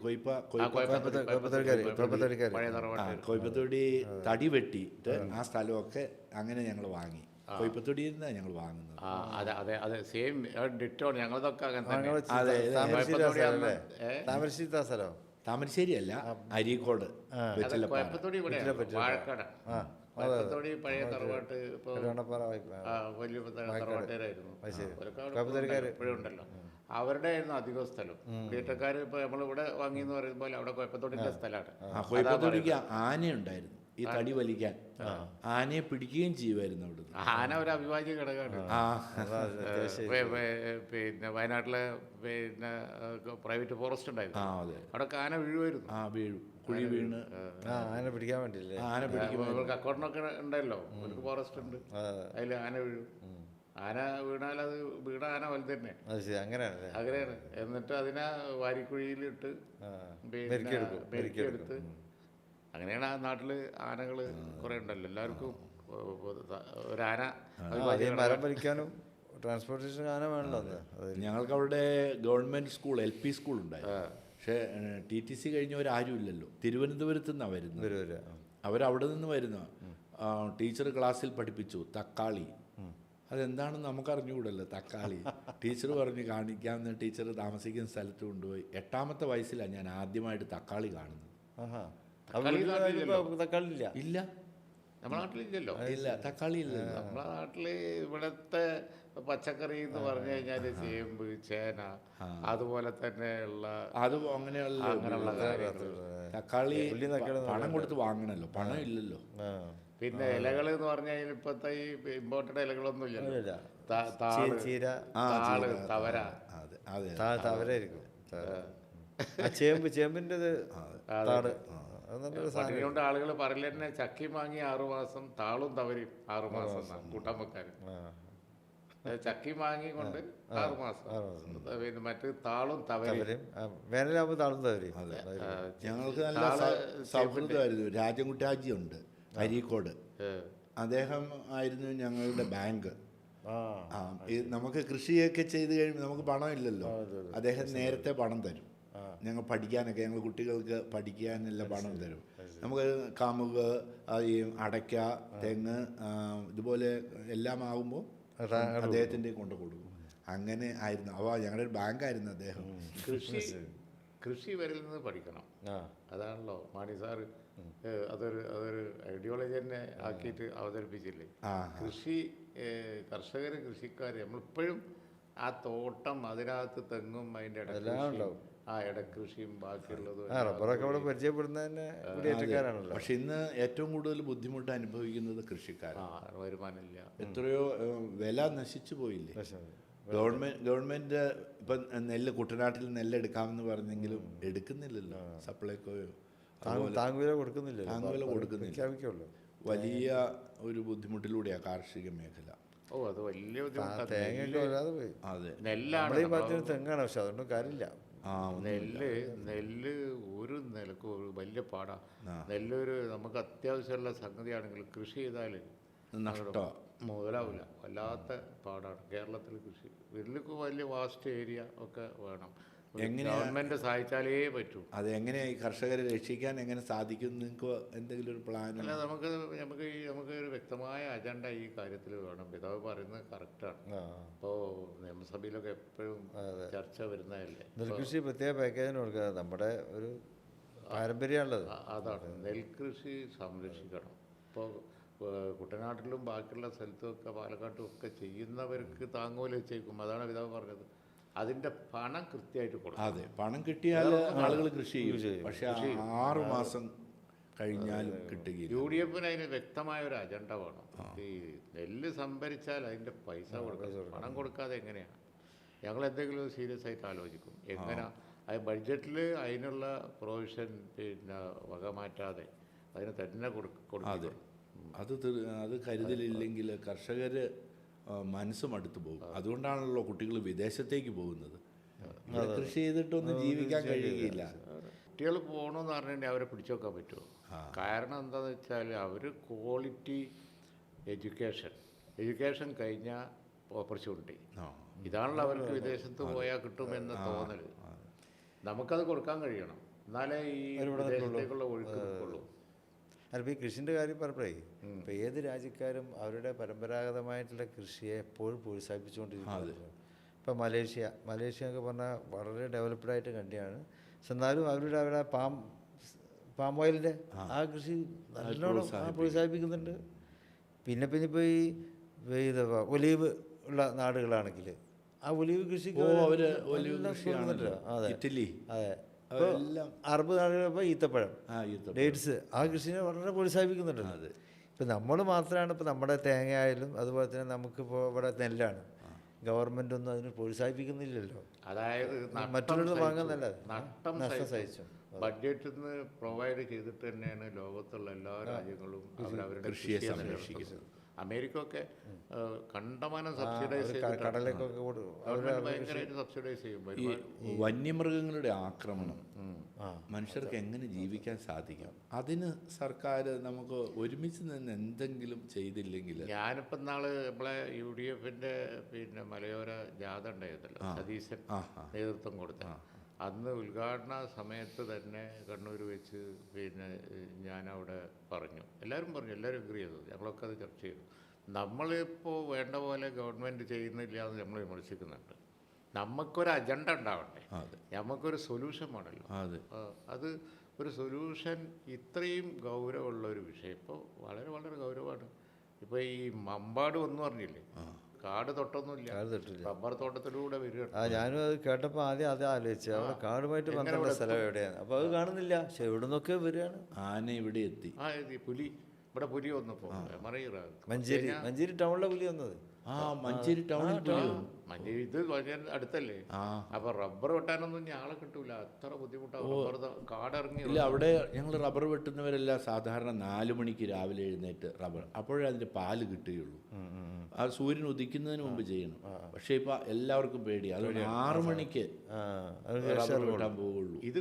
കൊയ്പ്പത്തടി തടി വെട്ടിയിട്ട് ആ സ്ഥലമൊക്കെ അങ്ങനെ ഞങ്ങൾ വാങ്ങി. കൊയ്പ്പത്തൊടിയിൽ നിന്നാണ് ഞങ്ങൾ വാങ്ങുന്നത്. അതെ അതെ, സെയിം ഡിറ്റോൺ ഞങ്ങളതൊക്കെ അങ്ങനെ തന്നെ. താമരശ്ശേരി അല്ല, അരീക്കോട് കോയപ്പത്തോടി ഇവിടെ വാഴക്കാട്. കോയപ്പത്തോടി പഴയ തറവാട്ട് ഇപ്പോൾ വലിയ തറവാട്ടേരായിരുന്നു. ഇപ്പോഴും ഉണ്ടല്ലോ. അവരുടെ ആയിരുന്നു അധികം സ്ഥലം. കുടിയേറ്റക്കാർ ഇപ്പോൾ നമ്മളിവിടെ വാങ്ങിയെന്ന് പറയുമ്പോൾ അവിടെ കോയപ്പത്തോടിൻ്റെ സ്ഥലമാണ്. കോയപ്പത്തോടിക്ക് ആനയുണ്ടായിരുന്നു ഈ തടി വലിക്കാൻ. ആനയെ പിടിക്കുകയും ചെയ്യുമായിരുന്നു അവിടെ. ആന ഒരു അവിഭാജ്യ ഘടകമാണ്. പിന്നെ വയനാട്ടിലെ പിന്നെ പ്രൈവറ്റ് ഫോറസ്റ്റ് ഉണ്ടായിരുന്നു, അവിടെ ആന വീഴുമായിരുന്നു. വീഴും, കുഴി വീണ് ആന പിടിക്കാൻ വേണ്ടിയില്ലേ. ആന പിടിക്കുമ്പോൾ കക്കോടനൊക്കെ ഉണ്ടല്ലോ, ഒരു ഫോറസ്റ്റ് ഉണ്ട്, അതിൽ ആന വീഴും. ആന വീണാൽ അത് വീണ ആന വലുത് തന്നെ. അങ്ങനെയാണ്. എന്നിട്ട് അതിനെ വാരിക്കുഴിയിലിട്ട് മെരുക്കിയെടുത്ത് അങ്ങനെയാണ് ആ നാട്ടിൽ ആനകൾ കുറേ ഉണ്ടല്ലോ. എല്ലാവർക്കും ഒരാന മരം വലിക്കാനും ട്രാൻസ്പോർട്ടേഷൻ ആന വേണല്ലോ. ഞങ്ങൾക്ക് അവിടെ ഗവൺമെൻറ് സ്കൂൾ, LP സ്കൂൾ ഉണ്ടായിരുന്നു. പക്ഷേ TTC കഴിഞ്ഞവരാരും ഇല്ലല്ലോ. തിരുവനന്തപുരത്ത് നിന്നാണ് വരുന്നത്. അവരവിടെ നിന്ന് വരുന്ന ടീച്ചർ ക്ലാസ്സിൽ പഠിപ്പിച്ചു തക്കാളി. അതെന്താണെന്ന് നമുക്കറിഞ്ഞുകൂടല്ലോ തക്കാളി. ടീച്ചർ പറഞ്ഞ് കാണിക്കാമെന്ന് ടീച്ചർ താമസിക്കുന്ന സ്ഥലത്ത് കൊണ്ടുപോയി. 8ാമത്തെ വയസ്സിലാണ് ഞാൻ ആദ്യമായിട്ട് തക്കാളി കാണുന്നത്. തക്കാളി ഇല്ല, നമ്മുടെ നാട്ടിലില്ലല്ലോ. ഇല്ല, തക്കാളി ഇല്ല. നമ്മുടെ നാട്ടിൽ ഇവിടുത്തെ പച്ചക്കറി എന്ന് പറഞ്ഞു കഴിഞ്ഞാൽ ചേമ്പ്, ചേന, അതുപോലെ തന്നെയുള്ള അങ്ങനെയുള്ള കാര്യങ്ങൾ. തക്കാളി പണം കൊടുത്ത് വാങ്ങണല്ലോ, പണം ഇല്ലല്ലോ. പിന്നെ ഇലകൾ എന്ന് പറഞ്ഞു കഴിഞ്ഞാൽ ഇപ്പോഴത്തെ ഈ ഇമ്പോർട്ടഡ് ഇലകളൊന്നും ഇല്ലല്ലോ. തവരായിരിക്കും. ചേമ്പിൻ്റെ അതുകൊണ്ട് ആളുകൾ പറയൽ തന്നെ ചക്കി വാങ്ങി 6 മാസം, താളും തവരും 6 മാസം കൂട്ടാൻ വെക്കാനും. ചക്കി വാങ്ങി കൊണ്ട് 6 മാസം, പിന്നെ മറ്റ് താളും തവരും. വേനലാകുമ്പോൾ താളും തവരും. ഞങ്ങൾക്ക് നല്ല സൗഹൃദമായിരുന്നു. രാജൻകുട്ടാജി ഉണ്ട് അരീക്കോട്, അദ്ദേഹം ആയിരുന്നു ഞങ്ങളുടെ ബാങ്ക്. നമുക്ക് കൃഷിയൊക്കെ ചെയ്ത് കഴിയുമ്പോൾ നമുക്ക് പണമില്ലല്ലോ, അദ്ദേഹം നേരത്തെ പണം തരും. ഞങ്ങൾ പഠിക്കാനൊക്കെ, ഞങ്ങൾ കുട്ടികൾക്ക് പഠിക്കാനെല്ലാം പണം തരും. നമുക്ക് കമുക്, ഈ അടയ്ക്ക, തെങ്ങ്, ഇതുപോലെ എല്ലാം ആകുമ്പോൾ അദ്ദേഹത്തിൻ്റെ കൊണ്ട് കൊടുക്കും. അങ്ങനെ ആയിരുന്നു. അപ്പോൾ ഞങ്ങളുടെ ഒരു ബാങ്കായിരുന്നു അദ്ദേഹം. കൃഷി വരിൽ നിന്ന് പഠിക്കണം. അതാണല്ലോ മാണി സാറ് അതൊരു ഐഡിയോളജി തന്നെ ആക്കിയിട്ട് അവതരിപ്പിച്ചില്ലേ. കൃഷി കർഷകർ കൃഷിക്കാർ നമ്മളിപ്പോഴും ആ തോട്ടം, അതിനകത്ത് തെങ്ങും അതിൻ്റെ ഇടക്കൃഷിയും ബാക്കിയുള്ളതും റബ്ബറൊക്കെ അവിടെ പരിചയപ്പെടുന്ന തന്നെ കുടിയേറ്റക്കാരാണല്ലോ. പക്ഷെ ഇന്ന് ഏറ്റവും കൂടുതൽ ബുദ്ധിമുട്ട് അനുഭവിക്കുന്നത് കൃഷിക്കാരാണ്. വരുമാനമില്ല. എത്രയോ വില നശിച്ചു പോയില്ലേ. ഗവൺമെന്റ് ഇപ്പം നെല്ല് കുട്ടനാട്ടിൽ നെല്ലെടുക്കാമെന്ന് പറഞ്ഞെങ്കിലും എടുക്കുന്നില്ലല്ലോ. സപ്ലൈകോയോ താങ്ങുവില കൊടുക്കുന്നില്ല, താങ്ങുവില കൊടുക്കുന്നില്ല. വലിയ ഒരു ബുദ്ധിമുട്ടിലൂടെയാണ് കാർഷിക മേഖല. അത് വലിയ തേങ്ങയൊക്കെ വരാതെ പോയി. അതെ, നെല്ലാണ് തെങ്ങാണ്, പക്ഷെ അതുകൊണ്ടും കാര്യമില്ല. നെല്ല് ഒരു നിലക്ക് ഒരു വലിയ പാടാ. നെല്ലൊരു നമുക്ക് അത്യാവശ്യമുള്ള സംഗതിയാണെങ്കിൽ കൃഷി ചെയ്താൽ മുതലാവില്ല. വല്ലാത്ത പാടാണ് കേരളത്തിൽ കൃഷി. വലിയ വാസ്റ്റ് ഏരിയ ഒക്കെ വേണം. ഗവൺമെന്റ് സഹായിച്ചാലേ പറ്റൂ. അത് എങ്ങനെയാ ഈ കർഷകരെ രക്ഷിക്കാൻ എങ്ങനെ സാധിക്കും? നിങ്ങൾക്ക് എന്തെങ്കിലും ഒരു പ്ലാൻ? അല്ല, നമുക്ക് ഒരു വ്യക്തമായ അജണ്ട ഈ കാര്യത്തിൽ വേണം. പിതാവ് പറയുന്നത് കറക്റ്റാണ്. ഇപ്പോൾ നിയമസഭയിലൊക്കെ എപ്പോഴും ചർച്ച വരുന്നതല്ലേ നെൽകൃഷി പ്രത്യേക പാക്കേജിന് കൊടുക്കുക. നമ്മുടെ ഒരു പാരമ്പര്യമുള്ളത് അതാണ്. നെൽകൃഷി സംരക്ഷിക്കണം. ഇപ്പോൾ കുട്ടനാട്ടിലും ബാക്കിയുള്ള സ്ഥലത്തുമൊക്കെ പാലക്കാട്ടും ഒക്കെ ചെയ്യുന്നവർക്ക് താങ്ങുവില വെച്ചേക്കും. അതാണ് പിതാവ് പറഞ്ഞത്. അതിന്റെ പണം കൃത്യമായിട്ട് കൊടുക്കും. അതെ, പണം കിട്ടിയാൽ ആളുകൾ കൃഷി ചെയ്യും. പക്ഷെ 6 മാസം കഴിഞ്ഞാലും കിട്ടുകയില്ല. UDF അതിന് വ്യക്തമായ ഒരു അജണ്ട വേണം. ഈ നെല്ല് സംഭരിച്ചാൽ അതിന്റെ പൈസ കൊടുക്കണം. പണം കൊടുക്കാതെ എങ്ങനെയാണ്? ഞങ്ങൾ എന്തെങ്കിലും സീരിയസ് ആയിട്ട് ആലോചിക്കും. എങ്ങനെ അത് ബഡ്ജറ്റിൽ അതിനുള്ള പ്രൊവിഷൻ വക മാറ്റാതെ അതിന് തന്നെ കൊടുക്കും. അത് കരുതലില്ലെങ്കിൽ കർഷകർ മനസ്സും അടുത്ത് പോകും. അതുകൊണ്ടാണല്ലോ കുട്ടികൾ വിദേശത്തേക്ക് പോകുന്നത്. കൃഷി ചെയ്തിട്ടൊന്നും ജീവിക്കാൻ കഴിയുകയില്ല. കുട്ടികൾ പോകണമെന്ന് പറഞ്ഞിട്ടുണ്ടെങ്കിൽ അവരെ പിടിച്ചു വെക്കാൻ പറ്റുമോ? കാരണം എന്താണെന്ന് വെച്ചാൽ അവർ ക്വാളിറ്റി എഡ്യൂക്കേഷൻ കഴിഞ്ഞാൽ ഓപ്പർച്യൂണിറ്റി ഇതാണല്ലോ അവർക്ക് വിദേശത്ത് പോയാൽ കിട്ടുമെന്ന് തോന്നൽ. നമുക്കത് കൊടുക്കാൻ കഴിയണം. എന്നാലേ ഈ വിദേശത്തേക്കുള്ള ഒഴുക്ക് നിൽക്കുള്ളൂ. അതിപ്പോൾ ഈ കൃഷിൻ്റെ കാര്യം പറഞ്ഞപ്പോഴേ, ഇപ്പോൾ ഏത് രാജ്യക്കാരും അവരുടെ പരമ്പരാഗതമായിട്ടുള്ള കൃഷിയെ എപ്പോഴും പ്രോത്സാഹിപ്പിച്ചുകൊണ്ടിരിക്കുന്നത്. ഇപ്പോൾ മലേഷ്യ എന്നൊക്കെ പറഞ്ഞാൽ വളരെ ഡെവലപ്ഡായിട്ട് കണ്ടിയാണ്. പക്ഷെ എന്നാലും അവരുടെ പാം ഓയിലിൻ്റെ ആ കൃഷി നല്ലോണം പ്രോത്സാഹിപ്പിക്കുന്നുണ്ട്. പിന്നെ ഇപ്പോൾ ഈ ഒലീവ് ഉള്ള നാടുകളാണെങ്കിൽ ആ ഒലീവ് കൃഷിക്ക് ഇറ്റലി, അതെ, അറബ് നാടുകളിപ്പോൾ ഈത്തപ്പഴം, ഡേറ്റ്സ്, ആ കൃഷിനെ വളരെ പ്രോത്സാഹിപ്പിക്കുന്നുണ്ട്. അത് ഇപ്പം നമ്മൾ മാത്രമാണ് ഇപ്പോൾ നമ്മുടെ തേങ്ങ ആയാലും അതുപോലെ തന്നെ നമുക്കിപ്പോൾ ഇവിടെ നെല്ലാണ്. ഗവൺമെൻറ് ഒന്നും അതിന് പ്രോത്സാഹിപ്പിക്കുന്നില്ലല്ലോ. അതായത് മറ്റുള്ളത് വാങ്ങുന്നല്ല, നഷ്ടം സഹിച്ചു. ബഡ്ജറ്റിൽ നിന്ന് പ്രൊവൈഡ് ചെയ്തിട്ട് തന്നെയാണ് ലോകത്തുള്ള എല്ലാ രാജ്യങ്ങളും അവരവരുടെ കൃഷിയെ സംരക്ഷിക്കുന്നത്. അമേരിക്ക ഒക്കെ കണ്ടമാനം സബ്സിഡൈസ് ഭയങ്കരമായിട്ട് സബ്സിഡൈസ് ചെയ്യും. വന്യമൃഗങ്ങളുടെ ആക്രമണം മനുഷ്യർക്ക് എങ്ങനെ ജീവിക്കാൻ സാധിക്കും? അതിന് സർക്കാർ നമുക്ക് ഒരുമിച്ച് നിന്ന് എന്തെങ്കിലും ചെയ്തില്ലെങ്കിൽ. ഞാനിപ്പോൾ നാള് നമ്മളെ UDF മലയോര ജാഥ ഉണ്ടായിരുന്നല്ലോ, സതീശൻ നേതൃത്വം കൊടുത്ത. അന്ന് ഉദ്ഘാടന സമയത്ത് തന്നെ കണ്ണൂർ വെച്ച് ഞാനവിടെ പറഞ്ഞു, എല്ലാവരും എഗ്രി ചെയ്തു. ഞങ്ങളൊക്കെ അത് ചർച്ച ചെയ്തു. നമ്മളിപ്പോൾ വേണ്ട പോലെ ഗവൺമെൻറ് ചെയ്യുന്നില്ല എന്ന് നമ്മൾ വിമർശിക്കുന്നുണ്ട്. നമുക്കൊരു അജണ്ട ഉണ്ടാവണ്ടേ, നമുക്കൊരു സൊല്യൂഷൻ വേണമല്ലോ. അത് ഒരു സൊല്യൂഷൻ ഇത്രയും ഗൗരവമുള്ള ഒരു വിഷയം ഇപ്പോൾ വളരെ വളരെ ഗൗരവമാണ്. ഇപ്പോൾ ഈ മമ്പാട് ഒന്നും പറഞ്ഞില്ലേ, കാട് തൊട്ടൊന്നുമില്ല, റബ്ബർ തോട്ടത്തിലൂടെ വരികയാണ്. ഞാനും അത് കേട്ടപ്പോൾ ആദ്യം അത് ആലോചിച്ചു, അവിടെ കാടുമായിട്ട് ബന്ധമുള്ള സ്ഥലം എവിടെയാണ്. അപ്പോൾ അത് കാണുന്നില്ല. പക്ഷെ എവിടെ നിന്നൊക്കെ വരികയാണ്. ആന ഇവിടെ എത്തി. പുലി ഇവിടെ പുലി വന്നപ്പോൾ മഞ്ചേരി ടൗണിലെ പുലി വന്നത്. മഞ്ചേരി ടൗണിൽ മഞ്ചേരി ഇത് അടുത്തല്ലേ. അപ്പൊ റബ്ബർ വെട്ടാനൊന്നും ആളെ കിട്ടൂല, അത്ര ബുദ്ധിമുട്ടാവും. കാടിറങ്ങി ഇല്ല. അവിടെ ഞങ്ങൾ റബ്ബർ വെട്ടുന്നവരെല്ലാം സാധാരണ 4 മണിക്ക് രാവിലെ എഴുന്നേറ്റ് റബ്ബർ, അപ്പോഴേ അതിന്റെ പാല് കിട്ടുകയുള്ളൂ. ആ സൂര്യൻ ഉദിക്കുന്നതിന് മുമ്പ് ചെയ്യണം. പക്ഷെ ഇപ്പൊ എല്ലാവർക്കും പേടിയാണ്. അതുകൊണ്ട് 6 മണിക്ക് റബ്ബർ വെട്ടാൻ പോവുള്ളൂ. ഇത്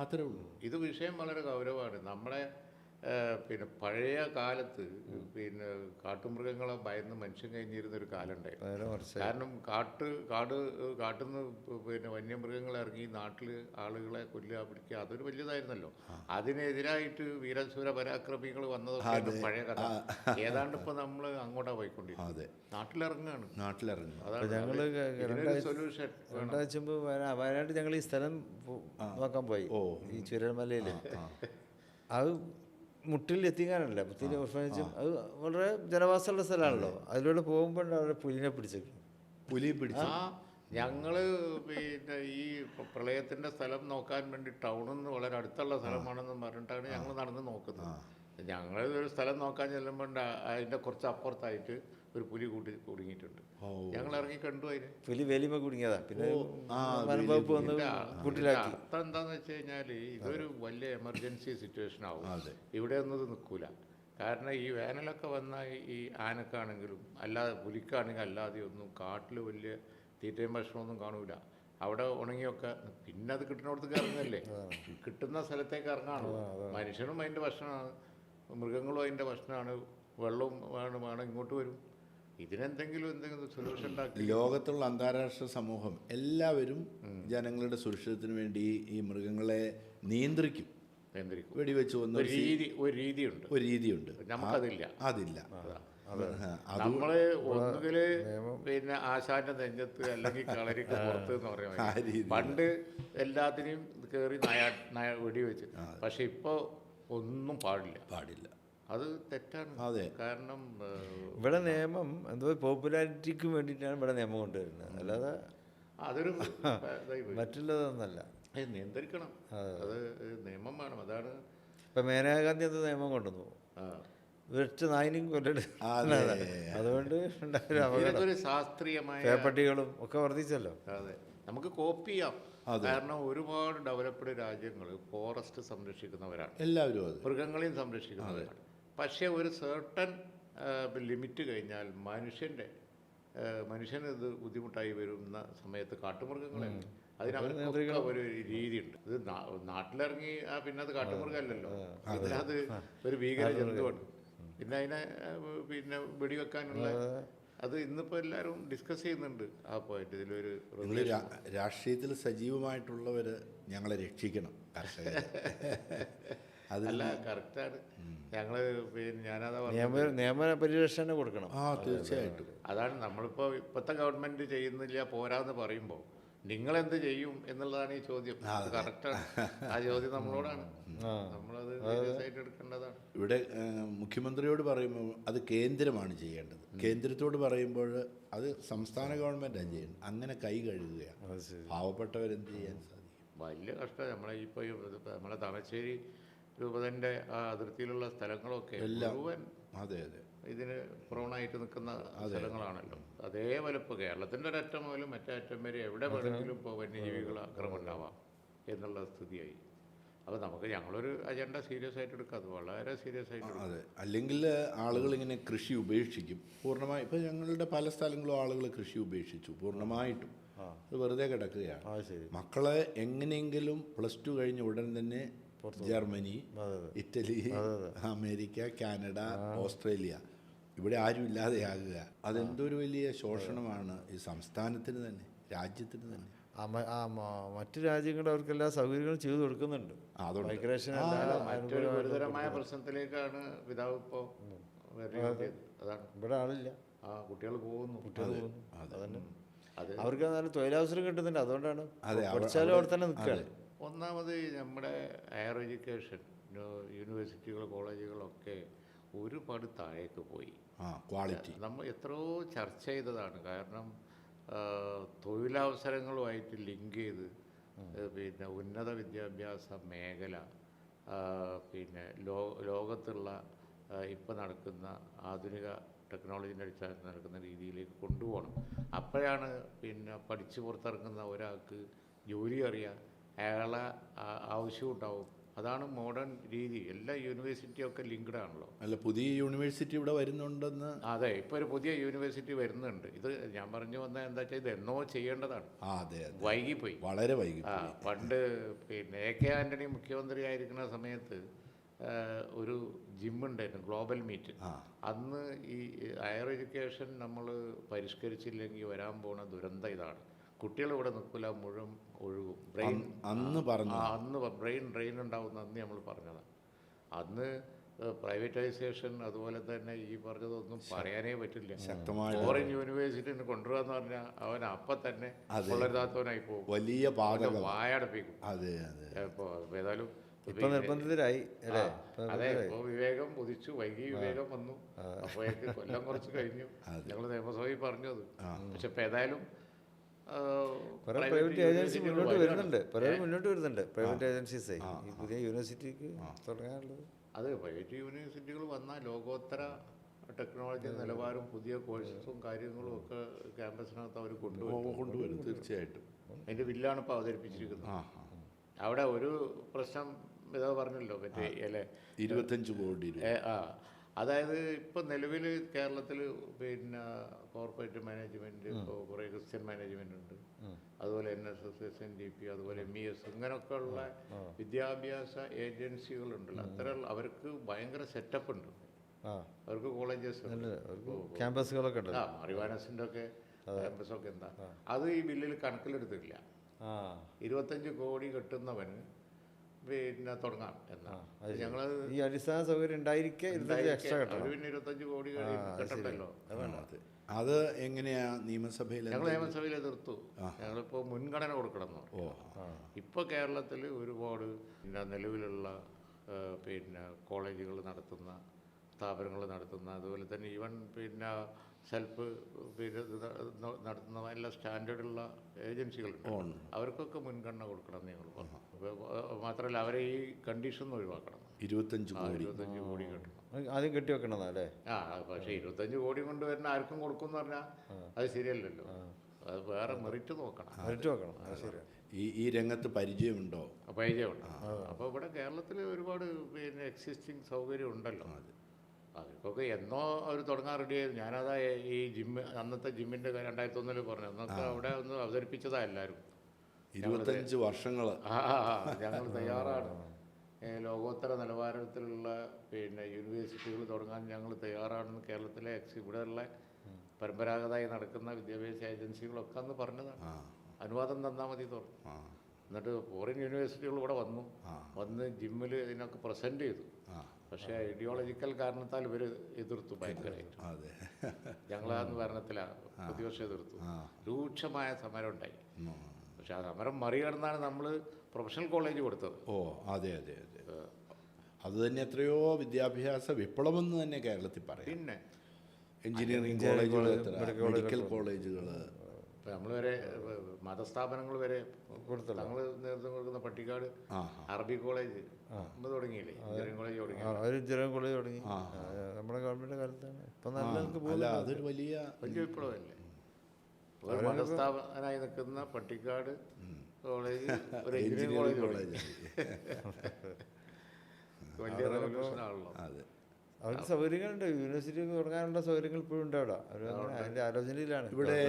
അത്രേ ഉള്ളൂ. ഇത് വിഷയം വളരെ ഗൗരവമാണ്. നമ്മുടെ പഴയ കാലത്ത് കാട്ടുമൃഗങ്ങളെ ഭയന്ന് മനുഷ്യൻ കഴിഞ്ഞിരുന്ന ഒരു കാലം ഉണ്ടായിരുന്നു. കാരണം കാട്ടിൽ നിന്ന് വന്യമൃഗങ്ങൾ ഇറങ്ങി നാട്ടിൽ ആളുകളെ കൊല്ലുക, പിടിക്കുക, അതൊരു വലിയതായിരുന്നല്ലോ. അതിനെതിരായിട്ട് വീരശൂര പരാക്രമികൾ വന്നതൊക്കെ പഴയ കഥ. ഏതാണ്ട് ഇപ്പൊ നമ്മൾ അങ്ങോട്ടാ പോയിക്കൊണ്ടിരിക്കുന്നത്. നാട്ടിലിറങ്ങുകയാണ്. അതാണ് സൊല്യൂഷൻ. 2 വയനാട് ഞങ്ങൾ ഈ സ്ഥലം നോക്കാൻ പോയി, ഈ ചുരൽമലയിൽ. അത് മുട്ടിൽ എത്തിക്കാനല്ല പുത്തിരി ഓർഫനേജും അത് വളരെ ജനവാസമുള്ള സ്ഥലമാണല്ലോ. അതിലൂടെ പോകുമ്പോഴാണ് അവിടെ പുലിനെ പിടിച്ചേക്കുന്നത്. പുലി പിടിച്ചു. ഞങ്ങൾ പിന്നെ ഈ പ്രളയത്തിൻ്റെ സ്ഥലം നോക്കാൻ വേണ്ടി ടൗണിൽ നിന്ന് വളരെ അടുത്തുള്ള സ്ഥലമാണെന്ന് പറഞ്ഞിട്ടാണ് ഞങ്ങൾ നടന്ന് നോക്കുന്നത്. ഞങ്ങൾ ഒരു സ്ഥലം നോക്കാൻ ചെല്ലുമ്പോൾ അതിൻ്റെ കുറച്ച് അപ്പുറത്തായിട്ട് ഒരു പുലി കുടുങ്ങിയിട്ടുണ്ട്. ഞങ്ങൾ ഇറങ്ങി കണ്ടു. അതിന് പുലി വേലിമ കുടുങ്ങിയതാ. പിന്നെ വനംവകുപ്പ് വന്ന് കൂട്ടിലാക്കി. അർത്ഥം എന്താണെന്ന് വെച്ച് കഴിഞ്ഞാൽ ഇതൊരു വലിയ എമർജൻസി സിറ്റുവേഷൻ ആവും. ഇവിടെ ഒന്നും ഇത് നിൽക്കില്ല. കാരണം ഈ വേനലൊക്കെ വന്നാൽ ഈ ആനക്കാണെങ്കിലും അല്ലാതെ പുലിക്കാണെങ്കിൽ അല്ലാതെ ഒന്നും കാട്ടിൽ വലിയ തീറ്റയും ഭക്ഷണമൊന്നും കാണൂല. അവിടെ ഉണങ്ങിയൊക്കെ പിന്നെ അത് കിട്ടുന്നിടത്തേക്ക് ഇറങ്ങല്ലേ, കിട്ടുന്ന സ്ഥലത്തേക്ക് ഇറങ്ങാണ്. മനുഷ്യനും അതിൻ്റെ ഭക്ഷണമാണ്, മൃഗങ്ങളും അതിൻ്റെ ഭക്ഷണമാണ്, വെള്ളവും വേണം ഇങ്ങോട്ട് വരും. എന്തെങ്കിലും സൊല്യൂഷൻ ഉണ്ടാക്കി ലോകത്തുള്ള അന്താരാഷ്ട്ര സമൂഹം എല്ലാവരും ജനങ്ങളുടെ സുരക്ഷിതത്തിന് വേണ്ടി ഈ മൃഗങ്ങളെ നിയന്ത്രിക്കും. വെടിവെച്ച് വന്ന ഒരു രീതിയുണ്ട്. അതില്ല. നമ്മള് ഒന്നുകില് പിന്നെ ആശാന്റെ നെഞ്ചത്ത് അല്ലെങ്കിൽ കളരിക്ക് പുറത്ത് എന്ന് പറയാം. പണ്ട് എല്ലാത്തിനെയും കയറി വെടിവെച്ച്. പക്ഷെ ഇപ്പൊ ഒന്നും പാടില്ല. അത് തെറ്റാണ്. അതെ. കാരണം ഇവിടെ നിയമം എന്തോ പോപ്പുലാരിറ്റിക്ക് വേണ്ടിയിട്ടാണ് ഇവിടെ നിയമം കൊണ്ടുവരുന്നത്, അല്ലാതെ അതൊരു മറ്റുള്ളതൊന്നല്ല. നിയന്ത്രിക്കണം, അത് നിയമം വേണം. അതാണ് ഇപ്പം മേനകാഗാന്ധി അത് നിയമം കൊണ്ടുവന്നു, ഒരൊറ്റ നായിനും കൊല്ലരുത്. അതുകൊണ്ട് ഒരു ശാസ്ത്രീയമായ പേപ്പട്ടികളും ഒക്കെ വർദ്ധിച്ചല്ലോ. അതെ, നമുക്ക് കോപ്പി ചെയ്യാം. കാരണം ഒരുപാട് ഡെവലപ്ഡ് രാജ്യങ്ങൾ ഫോറസ്റ്റ് സംരക്ഷിക്കുന്നവരാണ്, എല്ലാവരും മൃഗങ്ങളെയും സംരക്ഷിക്കുന്നവരാണ്. പക്ഷേ ഒരു സർട്ടൻ ലിമിറ്റ് കഴിഞ്ഞാൽ മനുഷ്യന് ഇത് ബുദ്ധിമുട്ടായി വരുന്ന സമയത്ത് കാട്ടുമൃഗങ്ങളെ അതിനവർക്ക് ഒരു രീതിയുണ്ട്. ഇത് നാട്ടിലിറങ്ങി പിന്നെ അത് കാട്ടുമൃഗമല്ലല്ലോ, പിന്നെ അത് ഒരു ഭീകര ജന്തുവാണ്. പിന്നെ അതിനെ പിന്നെ വെടിവെക്കാനുള്ള അത് ഇന്നിപ്പോൾ എല്ലാവരും ഡിസ്കസ് ചെയ്യുന്നുണ്ട് ആ പോയിട്ട്. ഇതിലൊരു രാഷ്ട്രീയത്തിൽ സജീവമായിട്ടുള്ളവർ ഞങ്ങളെ രക്ഷിക്കണം. അതല്ല, കറക്റ്റാണ്. ഞങ്ങൾ പിന്നെ ഞാനതാ നിയമ പരിരക്ഷ കൊടുക്കണം. തീർച്ചയായിട്ടും. അതാണ് നമ്മളിപ്പോൾ ഇപ്പോഴത്തെ ഗവൺമെൻറ് ചെയ്യുന്നില്ല പോരാന്ന് പറയുമ്പോൾ നിങ്ങളെന്ത് ചെയ്യും എന്നുള്ളതാണ് ഈ ചോദ്യം. കറക്റ്റാണ്, ആ ചോദ്യം നമ്മളോടാണ്, നമ്മളത് സീരിയസായിട്ട് എടുക്കേണ്ടതാണ്. ഇവിടെ മുഖ്യമന്ത്രിയോട് പറയുമ്പോൾ അത് കേന്ദ്രമാണ് ചെയ്യേണ്ടത്, കേന്ദ്രത്തോട് പറയുമ്പോൾ അത് സംസ്ഥാന ഗവൺമെൻറ്റാണ് ചെയ്യേണ്ടത്. അങ്ങനെ കൈ കഴുകുകയാണ്. പാവപ്പെട്ടവരെന്ത് ചെയ്യാൻ സാധിക്കും? വലിയ കഷ്ടം. നമ്മളെ ഇപ്പോൾ നമ്മളെ താമരശ്ശേരി രൂപതൻ്റെ ആ അതിർത്തിയിലുള്ള സ്ഥലങ്ങളൊക്കെ മുഴുവൻ ഇതിന് പ്രോണായിട്ട് നിൽക്കുന്ന സ്ഥലങ്ങളാണല്ലോ. അതേ വലുപ്പം കേരളത്തിൻ്റെ ഒരറ്റം മുതലും മറ്റേ അറ്റം വരെ എവിടെ വേണമെങ്കിലും ഇപ്പോൾ വന്യജീവികൾ ആക്രമണം ഉണ്ടാവാം എന്നുള്ള സ്ഥിതിയായി. അപ്പോൾ നമുക്ക് ഞങ്ങളൊരു അജണ്ട സീരിയസ് ആയിട്ട് എടുക്കുക, അത് വളരെ സീരിയസ് ആയിട്ട്. അതെ, അല്ലെങ്കിൽ ആളുകൾ ഇങ്ങനെ കൃഷി ഉപേക്ഷിക്കും പൂർണ്ണമായി. ഇപ്പോൾ ഞങ്ങളുടെ പല സ്ഥലങ്ങളും ആളുകൾ കൃഷി ഉപേക്ഷിച്ചു പൂർണ്ണമായിട്ടും. അത് വെറുതെ കിടക്കുകയാണ്. മക്കളെ എങ്ങനെയെങ്കിലും +2 കഴിഞ്ഞ ഉടൻ തന്നെ Germany, Italy, America, Canada, Australia, ഇവിടെ ആരും ഇല്ലാതെയാകുക. അതെന്തൊരു വലിയ ശോഷണമാണ് ഈ സംസ്ഥാനത്തിന് തന്നെ, രാജ്യത്തിന് തന്നെ. മറ്റു രാജ്യങ്ങൾ അവർക്കെല്ലാ സൗകര്യങ്ങളും ചെയ്തു കൊടുക്കുന്നുണ്ട്. മൈഗ്രേഷൻ മറ്റൊരു ഗുരുതരമായ പ്രശ്നത്തിലേക്കാണ് പിതാവ് ഇപ്പോൾ വരുന്നത്. അതാണ്, ഇവിടെ ആളില്ല, കുട്ടികൾ പോകുന്നു. അതന്നെ, അവർക്ക് നല്ല തൊഴിലവസരം കിട്ടുന്നുണ്ട്. അതുകൊണ്ടാണ് പഠിച്ചാലും അവിടെ തന്നെ നിൽക്കുകയാണ്. ഒന്നാമത് നമ്മുടെ ഹയർ എഡ്യൂക്കേഷൻ യൂണിവേഴ്സിറ്റികൾ കോളേജുകളൊക്കെ ഒരുപാട് താഴേക്ക് പോയി. ക്വാളിറ്റി നമ്മൾ എത്രയോ ചർച്ച ചെയ്തതാണ്. കാരണം തൊഴിലവസരങ്ങളുമായിട്ട് ലിങ്ക് ചെയ്ത് പിന്നെ ഉന്നത വിദ്യാഭ്യാസ മേഖല പിന്നെ ലോകത്തുള്ള ഇപ്പം നടക്കുന്ന ആധുനിക ടെക്നോളജീൻ്റെ അടിസ്ഥാനത്തിൽ നടക്കുന്ന രീതിയിലേക്ക് കൊണ്ടുപോകണം. അപ്പോഴാണ് പിന്നെ പഠിച്ച് പുറത്തിറങ്ങുന്ന ഒരാൾക്ക് ജോലി അറിയാം, അയാളെ ആവശ്യം ഉണ്ടാവും. അതാണ് മോഡേൺ രീതി. എല്ലാ യൂണിവേഴ്സിറ്റിയൊക്കെ ലിങ്ക്ഡ് ആണല്ലോ. അല്ല, പുതിയ യൂണിവേഴ്സിറ്റി ഇവിടെ വരുന്നുണ്ടെന്ന്. അതെ, ഇപ്പോൾ ഒരു പുതിയ യൂണിവേഴ്സിറ്റി വരുന്നുണ്ട്. ഇത് ഞാൻ പറഞ്ഞു വന്നത് എന്താ വെച്ചാൽ ഇത് എന്നോ ചെയ്യേണ്ടതാണ്. വൈകിപ്പോയി, വളരെ വൈകി. പണ്ട് പിന്നെ AK ആൻ്റണി മുഖ്യമന്ത്രി ആയിരിക്കുന്ന സമയത്ത് ഒരു ജിമ്മുണ്ടായിരുന്നു, ഗ്ലോബൽ മീറ്റ്. അന്ന് ഈ ഹയർ എഡ്യൂക്കേഷൻ നമ്മൾ പരിഷ്കരിച്ചില്ലെങ്കിൽ വരാൻ പോണ ദുരന്തം ഇതാണ്. കുട്ടികൾ ഇവിടെ നിൽക്കില്ല, മുഴുവൻ ഒഴുകും. അന്ന് ബ്രെയിൻ ഡ്രെയിൻ ഉണ്ടാവുന്ന അന്ന് നമ്മൾ പറഞ്ഞതാണ്. അന്ന് പ്രൈവറ്റൈസേഷൻ അതുപോലെ തന്നെ ഈ പറഞ്ഞതൊന്നും പറയാനേ പറ്റില്ല. ഫോറിൻ യൂണിവേഴ്സിറ്റിന് കൊണ്ടുവരാന്ന് പറഞ്ഞാൽ അവൻ അപ്പം തന്നെ കൊള്ളരുതാത്തവനായി പോകും, വലിയ വായടപ്പിക്കും. ഇപ്പോൾ ഏതായാലും ഇപ്പൊ നിർബന്ധിതരായി അല്ലേ? അതെ, ഇപ്പോൾ വിവേകം ഉദിച്ചു, വൈകി വിവേകം വന്നു. അപ്പോഴേക്ക് കൊല്ലം കുറച്ച് കഴിഞ്ഞു. ഞങ്ങൾ നിയമസഭയിൽ പറഞ്ഞു അത്. പക്ഷെ ഇപ്പം ഏതായാലും കുറെ പ്രൈവറ്റ് ഏജൻസി മുന്നോട്ട് വരുന്നുണ്ട്, പ്രൈവറ്റ് ഏജൻസീസ് ഈ പുതിയ യൂണിവേഴ്സിറ്റിക്ക് തുടങ്ങാനുള്ളത്. അത് പ്രൈവറ്റ് യൂണിവേഴ്സിറ്റികൾ വന്നാൽ ലോകോത്തര ടെക്നോളജി നിലവാരവും പുതിയ കോഴ്സസും കാര്യങ്ങളും ഒക്കെ ക്യാമ്പസിനകത്ത് അവർ കൊണ്ടുവരും തീർച്ചയായിട്ടും. അതിൻ്റെ ബില്ലാണ് ഇപ്പോൾ അവതരിപ്പിച്ചിരിക്കുന്നത്. അവിടെ ഒരു പ്രശ്നം ഇതാ പറഞ്ഞല്ലോ, മറ്റേ അല്ലേ 25 കോടി രൂപ. അതായത് ഇപ്പം നിലവിൽ കേരളത്തിൽ പിന്നെ കോർപ്പറേറ്റ് മാനേജ്മെൻറ്റ്, ഇപ്പോൾ കുറേ ക്രിസ്ത്യൻ മാനേജ്മെൻ്റ് ഉണ്ട്, അതുപോലെ NSS, SNDP, അതുപോലെ MES, ഇങ്ങനെയൊക്കെ ഉള്ള വിദ്യാഭ്യാസ ഏജൻസികളുണ്ടല്ലോ. അത്തരം അവർക്ക് ഭയങ്കര സെറ്റപ്പ് ഉണ്ട്. അവർക്ക് കോളേജസ് ക്യാമ്പസുകളൊക്കെ ഉണ്ട്. അറിവാനസിൻ്റെ ഒക്കെ ക്യാമ്പസൊക്കെ എന്താ അത് ഈ ബില്ലിൽ കണക്കിലെടുത്തിട്ടില്ല. 25 കോടി കെട്ടുന്നവന് പിന്നെ തുടങ്ങാം എന്നാണ് ഞങ്ങൾ. ഈ അടിസ്ഥാന സൗകര്യം ഉണ്ടായിരിക്കെ പിന്നെ 25 കോടി കെട്ടണ്ടല്ലോ. അത് എങ്ങനെയാ നിയമസഭയിൽ? ഞങ്ങൾ നിയമസഭയിൽ എതിർത്തു. ഞങ്ങളിപ്പോൾ മുൻഗണന കൊടുക്കണം എന്ന് പറഞ്ഞു. ഇപ്പോൾ കേരളത്തിൽ ഒരുപാട് പിന്നെ നിലവിലുള്ള പിന്നെ കോളേജുകൾ നടത്തുന്ന, സ്ഥാപനങ്ങൾ നടത്തുന്ന, അതുപോലെ തന്നെ ഈവൻ പിന്നെ സെൽഫ് പിന്നെ നടത്തുന്ന എല്ലാ സ്റ്റാൻഡേർഡുള്ള ഏജൻസികളുണ്ട്. അവർക്കൊക്കെ മുൻഗണന കൊടുക്കണം എന്ന് ഞങ്ങൾ പറഞ്ഞു. മാത്രമല്ല അവരെ ഈ കണ്ടീഷൻ ഒഴിവാക്കണം. 25 കോടി കിട്ടണം, ആദ്യം കെട്ടി വെക്കണം അല്ലേ? പക്ഷേ 25 കോടി കൊണ്ട് വരുന്ന ആർക്കും കൊടുക്കും എന്ന് പറഞ്ഞാൽ അത് ശരിയല്ലല്ലോ. അത് വേറെ മെറിറ്റ് നോക്കണം. ഈ രംഗത്ത് പരിചയമുണ്ടോ? പരിചയമുണ്ട്. അപ്പോൾ ഇവിടെ കേരളത്തിൽ ഒരുപാട് പിന്നെ എക്സിസ്റ്റിംഗ് സൗകര്യം ഉണ്ടല്ലോ. അവർക്കൊക്കെ എന്നോ അവർ തുടങ്ങാൻ റെഡിയായിരുന്നു. ഞാനതാ ഈ അന്നത്തെ ജിമ്മിൻ്റെ 2001 പറഞ്ഞു. അന്നൊക്കെ അവിടെ ഒന്ന് അവതരിപ്പിച്ചതാ എല്ലാവരും. 25 വർഷങ്ങൾ ഞങ്ങൾ തയ്യാറാണ്. ലോകോത്തര നിലവാരത്തിലുള്ള പിന്നെ യൂണിവേഴ്സിറ്റികൾ തുടങ്ങാൻ ഞങ്ങൾ തയ്യാറാണെന്ന് കേരളത്തിലെ ഇവിടെയുള്ള പരമ്പരാഗതമായി നടക്കുന്ന വിദ്യാഭ്യാസ ഏജൻസികളൊക്കെ അന്ന് പറഞ്ഞതാണ്. അനുവാദം തന്നാൽ മതി തുറന്നു. എന്നിട്ട് ഫോറിൻ യൂണിവേഴ്സിറ്റികൾ ഇവിടെ വന്ന് ജിമ്മിൽ ഇതിനൊക്കെ പ്രസൻറ്റ് ചെയ്തു. പക്ഷേ ഐഡിയോളജിക്കൽ കാരണത്താൽ ഇവർ എതിർത്തു ഭയങ്കരമായിട്ട്. ഞങ്ങളന്ന് ഭരണത്തിലാണ് പ്രതിപക്ഷം എതിർത്തു. രൂക്ഷമായ സമരം ഉണ്ടായി. പക്ഷെ ആ സമരം മറികടന്നാണ് നമ്മൾ പ്രൊഫഷണൽ കോളേജ് കൊടുത്തത്. അതെ. അത് തന്നെ എത്രയോ വിദ്യാഭ്യാസ വിപ്ലവമെന്ന് തന്നെ കേരളത്തിൽ പറയാം. പിന്നെ എഞ്ചിനീയറിംഗ് കോളേജുകൾ, മെഡിക്കൽ കോളേജുകൾ, നമ്മൾ വരെ മതസ്ഥാപനങ്ങൾ വരെ കൊടുത്തു. ഞങ്ങൾ നേതൃത്വം കൊടുക്കുന്ന പട്ടിക്കാട് അറബി കോളേജ് നമ്മൾ തുടങ്ങിയില്ലേ, എഞ്ചിനീയറിംഗ് കോളേജ് തുടങ്ങി നമ്മുടെ ഗവൺമെന്റ് കാലത്താണ്. അതൊരു വലിയ വിപ്ലവമല്ലേ. ഒരു മതസ്ഥാപനായി നിൽക്കുന്ന പട്ടിക്കാട് കോളേജ് ഒരു എഞ്ചിനീയറിംഗ് കോളേജ് വലിയ റെവല്യൂഷനാണല്ലോ. അവർക്ക് സൗകര്യങ്ങളുണ്ട്. യൂണിവേഴ്സിറ്റി തുടങ്ങാനുള്ള സൗകര്യങ്ങൾ ഇപ്പോഴും ഉണ്ട് അവിടെ. അതിൻ്റെ ആലോചനയിലാണ്. ഇവിടെ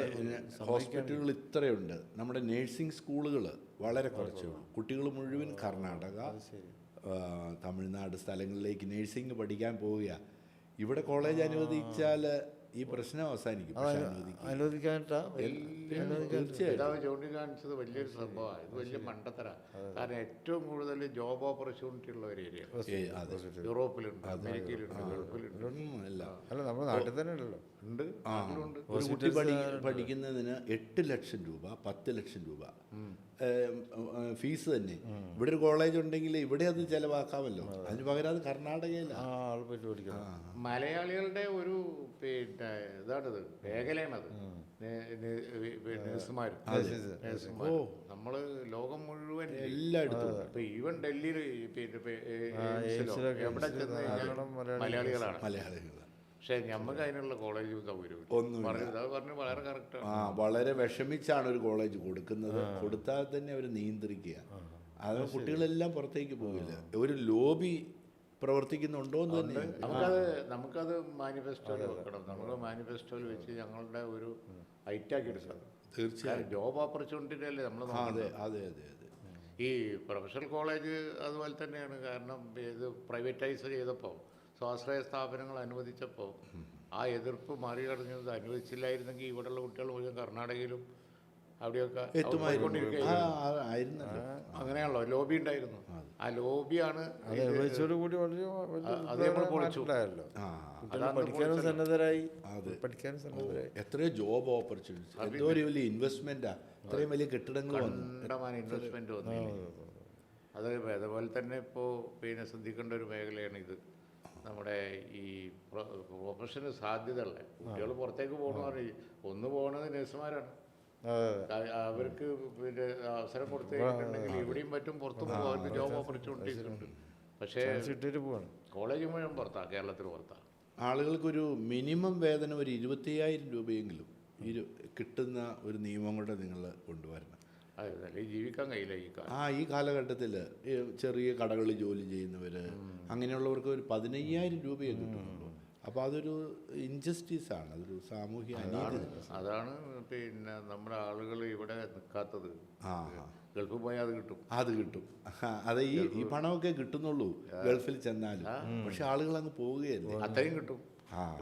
ഹോസ്പിറ്റലുകൾ ഇത്രയുണ്ട്. നമ്മുടെ നേഴ്സിംഗ് സ്കൂളുകൾ വളരെ കുറച്ചേ ഉള്ളൂ. കുട്ടികൾ മുഴുവൻ കർണാടക, തമിഴ്നാട് സ്ഥലങ്ങളിലേക്ക് നേഴ്സിംഗ് പഠിക്കാൻ പോവുക. ഇവിടെ കോളേജ് അനുവദിച്ചാൽ ഈ പ്രശ്നം അവസാനിക്കും. തീർച്ചയായും ചൂണ്ടിക്കാണിച്ചത് വലിയൊരു സംഭവമാണ്. ഇത് വലിയ മണ്ടത്തരാണ്. കാരണം ഏറ്റവും കൂടുതൽ ജോബ് ഓപ്പർച്യൂണിറ്റി ഉള്ള ഒരു ഏരിയ യൂറോപ്പിലുണ്ട്, അമേരിക്കയിലുണ്ട്, ഗൾഫിലുണ്ട്. അല്ല നമ്മുടെ നാട്ടിൽ തന്നെ ഉണ്ടല്ലോ. ഉണ്ട്, നാട്ടിലുണ്ട്. ഒരു കുട്ടി പഠിക്കുന്നതിന് 8 ലക്ഷം രൂപ, 10 ലക്ഷം രൂപ ഫീസ് തന്നെ. ഇവിടെ ഒരു കോളേജ് ഉണ്ടെങ്കിൽ ഇവിടെ അത് ചെലവാക്കാമല്ലോ. അതിന് പകരം അത് കർണാടകയിലാണ്. മലയാളികളുടെ ഒരു പിന്നെ ഇതാണിത്, മേഖലയാണത്. നേഴ്സുമാർ നമ്മൾ ലോകം മുഴുവൻ എല്ലായിടത്തും, ഇപ്പൊ ഈവൻ ഡൽഹിയിൽ പിന്നെ എവിടെ ചെന്ന് കഴിഞ്ഞാൽ മലയാളികളാണ്. പക്ഷെ നമുക്ക് അതിനുള്ള കോളേജ് സൗകര്യം പറഞ്ഞു വളരെ കറക്റ്റാണ്. വളരെ വിഷമിച്ചാണ് ഒരു കോളേജ് കൊടുക്കുന്നത്. കൊടുത്താൽ തന്നെ അവർ നിയന്ത്രിക്കുക. അത് കുട്ടികളെല്ലാം പുറത്തേക്ക് പോകില്ല. ഒരു ലോബി പ്രവർത്തിക്കുന്നുണ്ടോ എന്ന് തന്നെ നമുക്കത് മാനിഫെസ്റ്റോയിൽ വെക്കണം. നമ്മൾ മാനിഫെസ്റ്റോയിൽ വെച്ച് ഞങ്ങളുടെ ഒരു ഐറ്റാക്കി എടുക്കണം. തീർച്ചയായും ജോബ് ഓപ്പർച്യൂണിറ്റി അല്ലേ നമ്മൾ. അതെ. ഈ പ്രൊഫഷണൽ കോളേജ് അതുപോലെ തന്നെയാണ്. കാരണം ഇത് പ്രൈവറ്റൈസ് ചെയ്തപ്പോൾ, സ്വാശ്രയ സ്ഥാപനങ്ങൾ അനുവദിച്ചപ്പോൾ ആ എതിർപ്പ് മറികടഞ്ഞത്. അനുവദിച്ചില്ലായിരുന്നെങ്കിൽ ഇവിടെയുള്ള കുട്ടികൾ മുഴുവൻ കർണാടകയിലും അവിടെയൊക്കെ അങ്ങനെയാണല്ലോ. ലോബി ഉണ്ടായിരുന്നു. ആ ലോബിയാണ് എത്രയോ ജോബ് ഓപ്പർച്യൂണിറ്റി, എന്തോ ഒരു വലിയ ഇൻവെസ്റ്റ്മെന്റാ, ഇത്രയും വലിയ കെട്ടിടങ്ങൾ ഇൻവെസ്റ്റ്മെന്റ് വന്നു. അതുപോലെ തന്നെ ഇപ്പോൾ പിന്നെ ശ്രദ്ധിക്കേണ്ട ഒരു മേഖലയാണ് ഇത്. നമ്മുടെ ഈ പ്രൊഫഷന് സാധ്യതയുള്ള കുട്ടികൾ പുറത്തേക്ക് പോകണമെന്ന് ഒന്ന് പോകുന്നത് നഴ്സുമാരാണ്. അവർക്ക് പിന്നെ അവസരം കൊടുത്തു കഴിഞ്ഞിട്ടുണ്ടെങ്കിൽ ഇവിടെയും പറ്റും, പുറത്തും പോകും, അവർക്ക് ജോബ് ഓപ്പർച്യൂണിറ്റീസ് ഉണ്ട്. പക്ഷേ കോളേജ് മുഴുവൻ പുറത്താണ്, കേരളത്തിൽ പുറത്താണ്. ആളുകൾക്കൊരു മിനിമം വേതനം ഒരു 25,000 രൂപയെങ്കിലും കിട്ടുന്ന ഒരു നിയമം കൂടെ നിങ്ങൾ കൊണ്ടുവരണം. അതെ, ജീവിക്കാൻ കഴിയില്ല ഈ കാലം. ഈ കാലഘട്ടത്തിൽ ചെറിയ കടകളിൽ ജോലി ചെയ്യുന്നവർ അങ്ങനെയുള്ളവർക്ക് ഒരു 15,000 രൂപയെ കിട്ടുന്നുള്ളൂ. അപ്പോൾ അതൊരു ഇൻജസ്റ്റിസാണ്, അതൊരു സാമൂഹ്യ അനീതി. അതാണ് പിന്നെ നമ്മുടെ ആളുകൾ ഇവിടെ നിൽക്കാത്തത്. ഗൾഫിൽ പോയാൽ അത് കിട്ടും. അത് ഈ പണമൊക്കെ കിട്ടുന്നുള്ളൂ ഗൾഫിൽ ചെന്നാലും. പക്ഷെ ആളുകൾ അങ്ങ് പോവുകയല്ലേ, അത്രയും കിട്ടും.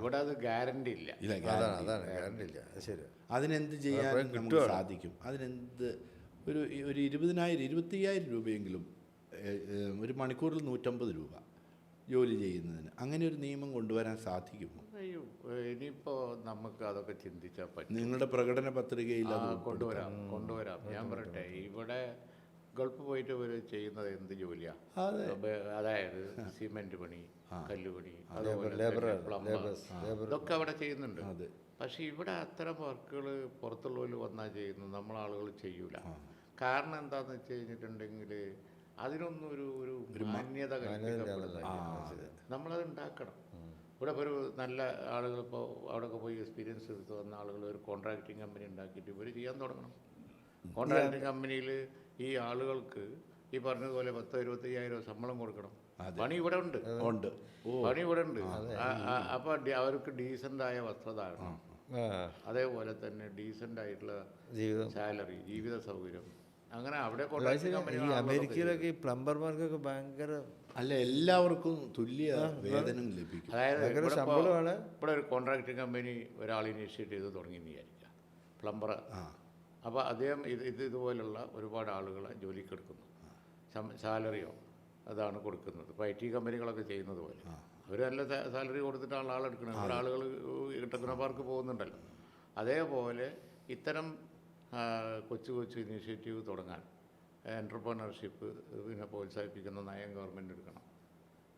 ഇവിടെ അത് ഗ്യാരണ്ടി ഇല്ല. അതിനെന്ത് ചെയ്യാൻ നമുക്ക് സാധിക്കും? അതിനെന്ത് ഒരു 20,000 25,000 രൂപയെങ്കിലും ഒരു മണിക്കൂറിൽ 150 രൂപ ജോലി ചെയ്യുന്നതിന് അങ്ങനെ ഒരു നിയമം കൊണ്ടുവരാൻ സാധിക്കുമോ? അയ്യോ, ഇനിയിപ്പോൾ നമുക്ക് അതൊക്കെ ചിന്തിച്ചാൽ പറ്റും. നിങ്ങളുടെ പ്രകടന പത്രികയിൽ അത് കൊണ്ടുവരാം. ഞാൻ പറയട്ടെ, ഇവിടെ ഗൾഫ് പോയിട്ട് ഇവർ ചെയ്യുന്നത് എന്ത് ജോലിയാണ്? അതായത് സിമെന്റ് പണി, കല്ലുപണി, അതുപോലെ പ്ലംബർ, ഇതൊക്കെ അവിടെ ചെയ്യുന്നുണ്ട്. പക്ഷെ ഇവിടെ അത്തരം വർക്കുകൾ പുറത്തുള്ളവർ വന്നാൽ ചെയ്യുന്നു, നമ്മളാളുകൾ ചെയ്യൂല. കാരണം എന്താണെന്ന് വെച്ച് കഴിഞ്ഞിട്ടുണ്ടെങ്കിൽ അതിനൊന്നും ഒരു മാന്യത നമ്മളത് ഉണ്ടാക്കണം. ഇവിടെ ഇപ്പോൾ ഒരു നല്ല ആളുകൾ, ഇപ്പോൾ അവിടെയൊക്കെ പോയി എക്സ്പീരിയൻസ് എടുത്ത് വന്ന ആളുകൾ ഒരു കോൺട്രാക്ടിങ് കമ്പനി ഉണ്ടാക്കിയിട്ട് ഇവർ ചെയ്യാൻ തുടങ്ങണം. കോൺട്രാക്ടിങ് കമ്പനിയിൽ ഈ ആളുകൾക്ക് ഈ പറഞ്ഞതുപോലെ 10,000-25,000 ശമ്പളം കൊടുക്കണം. പണി ഇവിടെ ഉണ്ട്. അപ്പോൾ അവർക്ക് ഡീസൻ്റായ വസ്ത്രധാരണം, അതേപോലെ തന്നെ ഡീസൻ്റ് ആയിട്ടുള്ള സാലറി, ജീവിത സൗകര്യം, അങ്ങനെ അവിടെ അമേരിക്കയിലൊക്കെ ഈ പ്ലംബർമാർക്കൊക്കെ ഭയങ്കര എല്ലാവർക്കും തുല്യ വേതനം ലഭിക്കും. അതായത് ഇവിടെ ഒരു കോൺട്രാക്ടിങ് കമ്പനി ഒരാൾ ഇനീഷ്യേറ്റ് ചെയ്ത് തുടങ്ങിയെന്ന് വിചാരിക്കുക, പ്ലംബർ. അപ്പോൾ അദ്ദേഹം ഇതുപോലുള്ള ഒരുപാട് ആളുകളെ ജോലിക്ക് എടുക്കുന്നു. സാലറിയോ അതാണ് കൊടുക്കുന്നത്. ഇപ്പോൾ IT കമ്പനികളൊക്കെ ചെയ്യുന്നത് പോലെ അവർ നല്ല സാലറി കൊടുത്തിട്ടാണ് ആളെടുക്കുന്നത്. ഇവിടെ ആളുകൾ ടെക്നോപാർക്ക് പോകുന്നുണ്ടല്ലോ. അതേപോലെ ഇത്തരം കൊച്ചു ഇനീഷ്യേറ്റീവ് തുടങ്ങാൻ എൻ്റർപ്രണർഷിപ്പ് പിന്നെ പ്രോത്സാഹിപ്പിക്കുന്ന നയം ഗവൺമെൻറ് എടുക്കണം.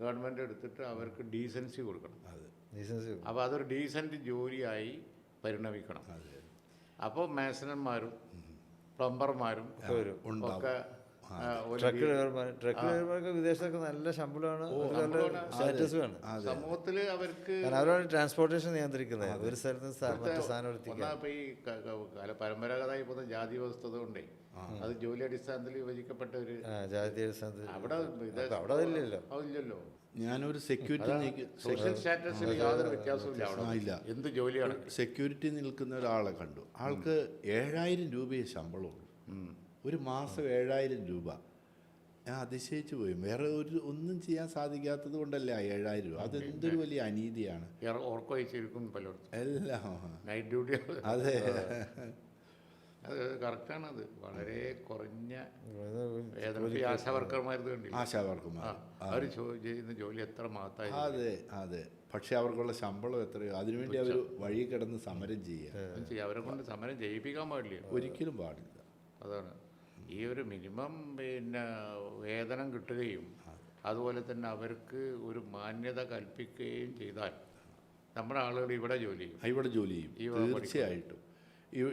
ഗവൺമെൻറ് എടുത്തിട്ട് അവർക്ക് ഡീസൻസി കൊടുക്കണം. അപ്പോൾ അതൊരു ഡീസൻറ്റ് ജോലിയായി പരിണമിക്കണം. അപ്പോൾ മേസന്മാരും പ്ലംബർമാരും ഒക്കെ ട്രക്ക് ഡ്രൈവർമാർക്ക് വിദേശത്തൊക്കെ നല്ല ശമ്പളമാണ്, സ്റ്റാറ്റസുമാണ് സമൂഹത്തിൽ. അവർക്ക് അവരാണ് ട്രാൻസ്പോർട്ടേഷൻ നിയന്ത്രിക്കുന്നത്, ഒരു സ്ഥലത്ത് മറ്റു സാധനം. ഇപ്പോൾ ഈ പരമ്പരാഗതമായി പോകുന്ന ജാതി വ്യവസ്ഥത കൊണ്ടേ അത് ജോലി അടിസ്ഥാനത്തിൽ വിഭജിക്കപ്പെട്ട ഒരു ജാതി അടിസ്ഥാനത്തിൽ അവിടെ അതില്ലല്ലോ. ഞാനൊരു സെക്യൂരിറ്റി സോഷ്യൽ സ്റ്റാറ്റസിൽ യാതൊരു വ്യത്യാസവും ഇല്ല. എന്ത് ജോലിയാണ്? സെക്യൂരിറ്റി നിൽക്കുന്ന ഒരാളെ കണ്ടു. ആൾക്ക് 7,000 രൂപയെ ശമ്പളമുള്ളൂ. ഒരു മാസം 7,000 രൂപ. ഞാൻ അതിശയിച്ചു പോയി. വേറെ ഒന്നും ചെയ്യാൻ സാധിക്കാത്തത് കൊണ്ടല്ലേ 7,000 രൂപ. അതെന്തൊരു വലിയ അനീതിയാണ്. എല്ലാം നൈറ്റ് ഡ്യൂട്ടി. അതെ, അത് കറക്റ്റാണത്. വളരെ കുറഞ്ഞ ആശാവർക്കർമാർ അവർ ചെയ്യുന്ന ജോലി എത്ര മഹത്തായി. അതെ. പക്ഷെ അവർക്കുള്ള ശമ്പളം എത്രയോ, അതിനുവേണ്ടി അവർ വഴി കിടന്ന് സമരം ചെയ്യുക. അവരെ കൊണ്ട് സമരം ചെയ്യിപ്പിക്കാൻ പാടില്ല, ഒരിക്കലും പാടില്ല. അതാണ് ഈ ഒരു മിനിമം പിന്നെ വേതനം കിട്ടുകയും അതുപോലെ തന്നെ അവർക്ക് ഒരു മാന്യത കൽപ്പിക്കുകയും ചെയ്താൽ നമ്മുടെ ആളുകൾ ഇവിടെ ജോലി ചെയ്യും. തീർച്ചയായിട്ടും.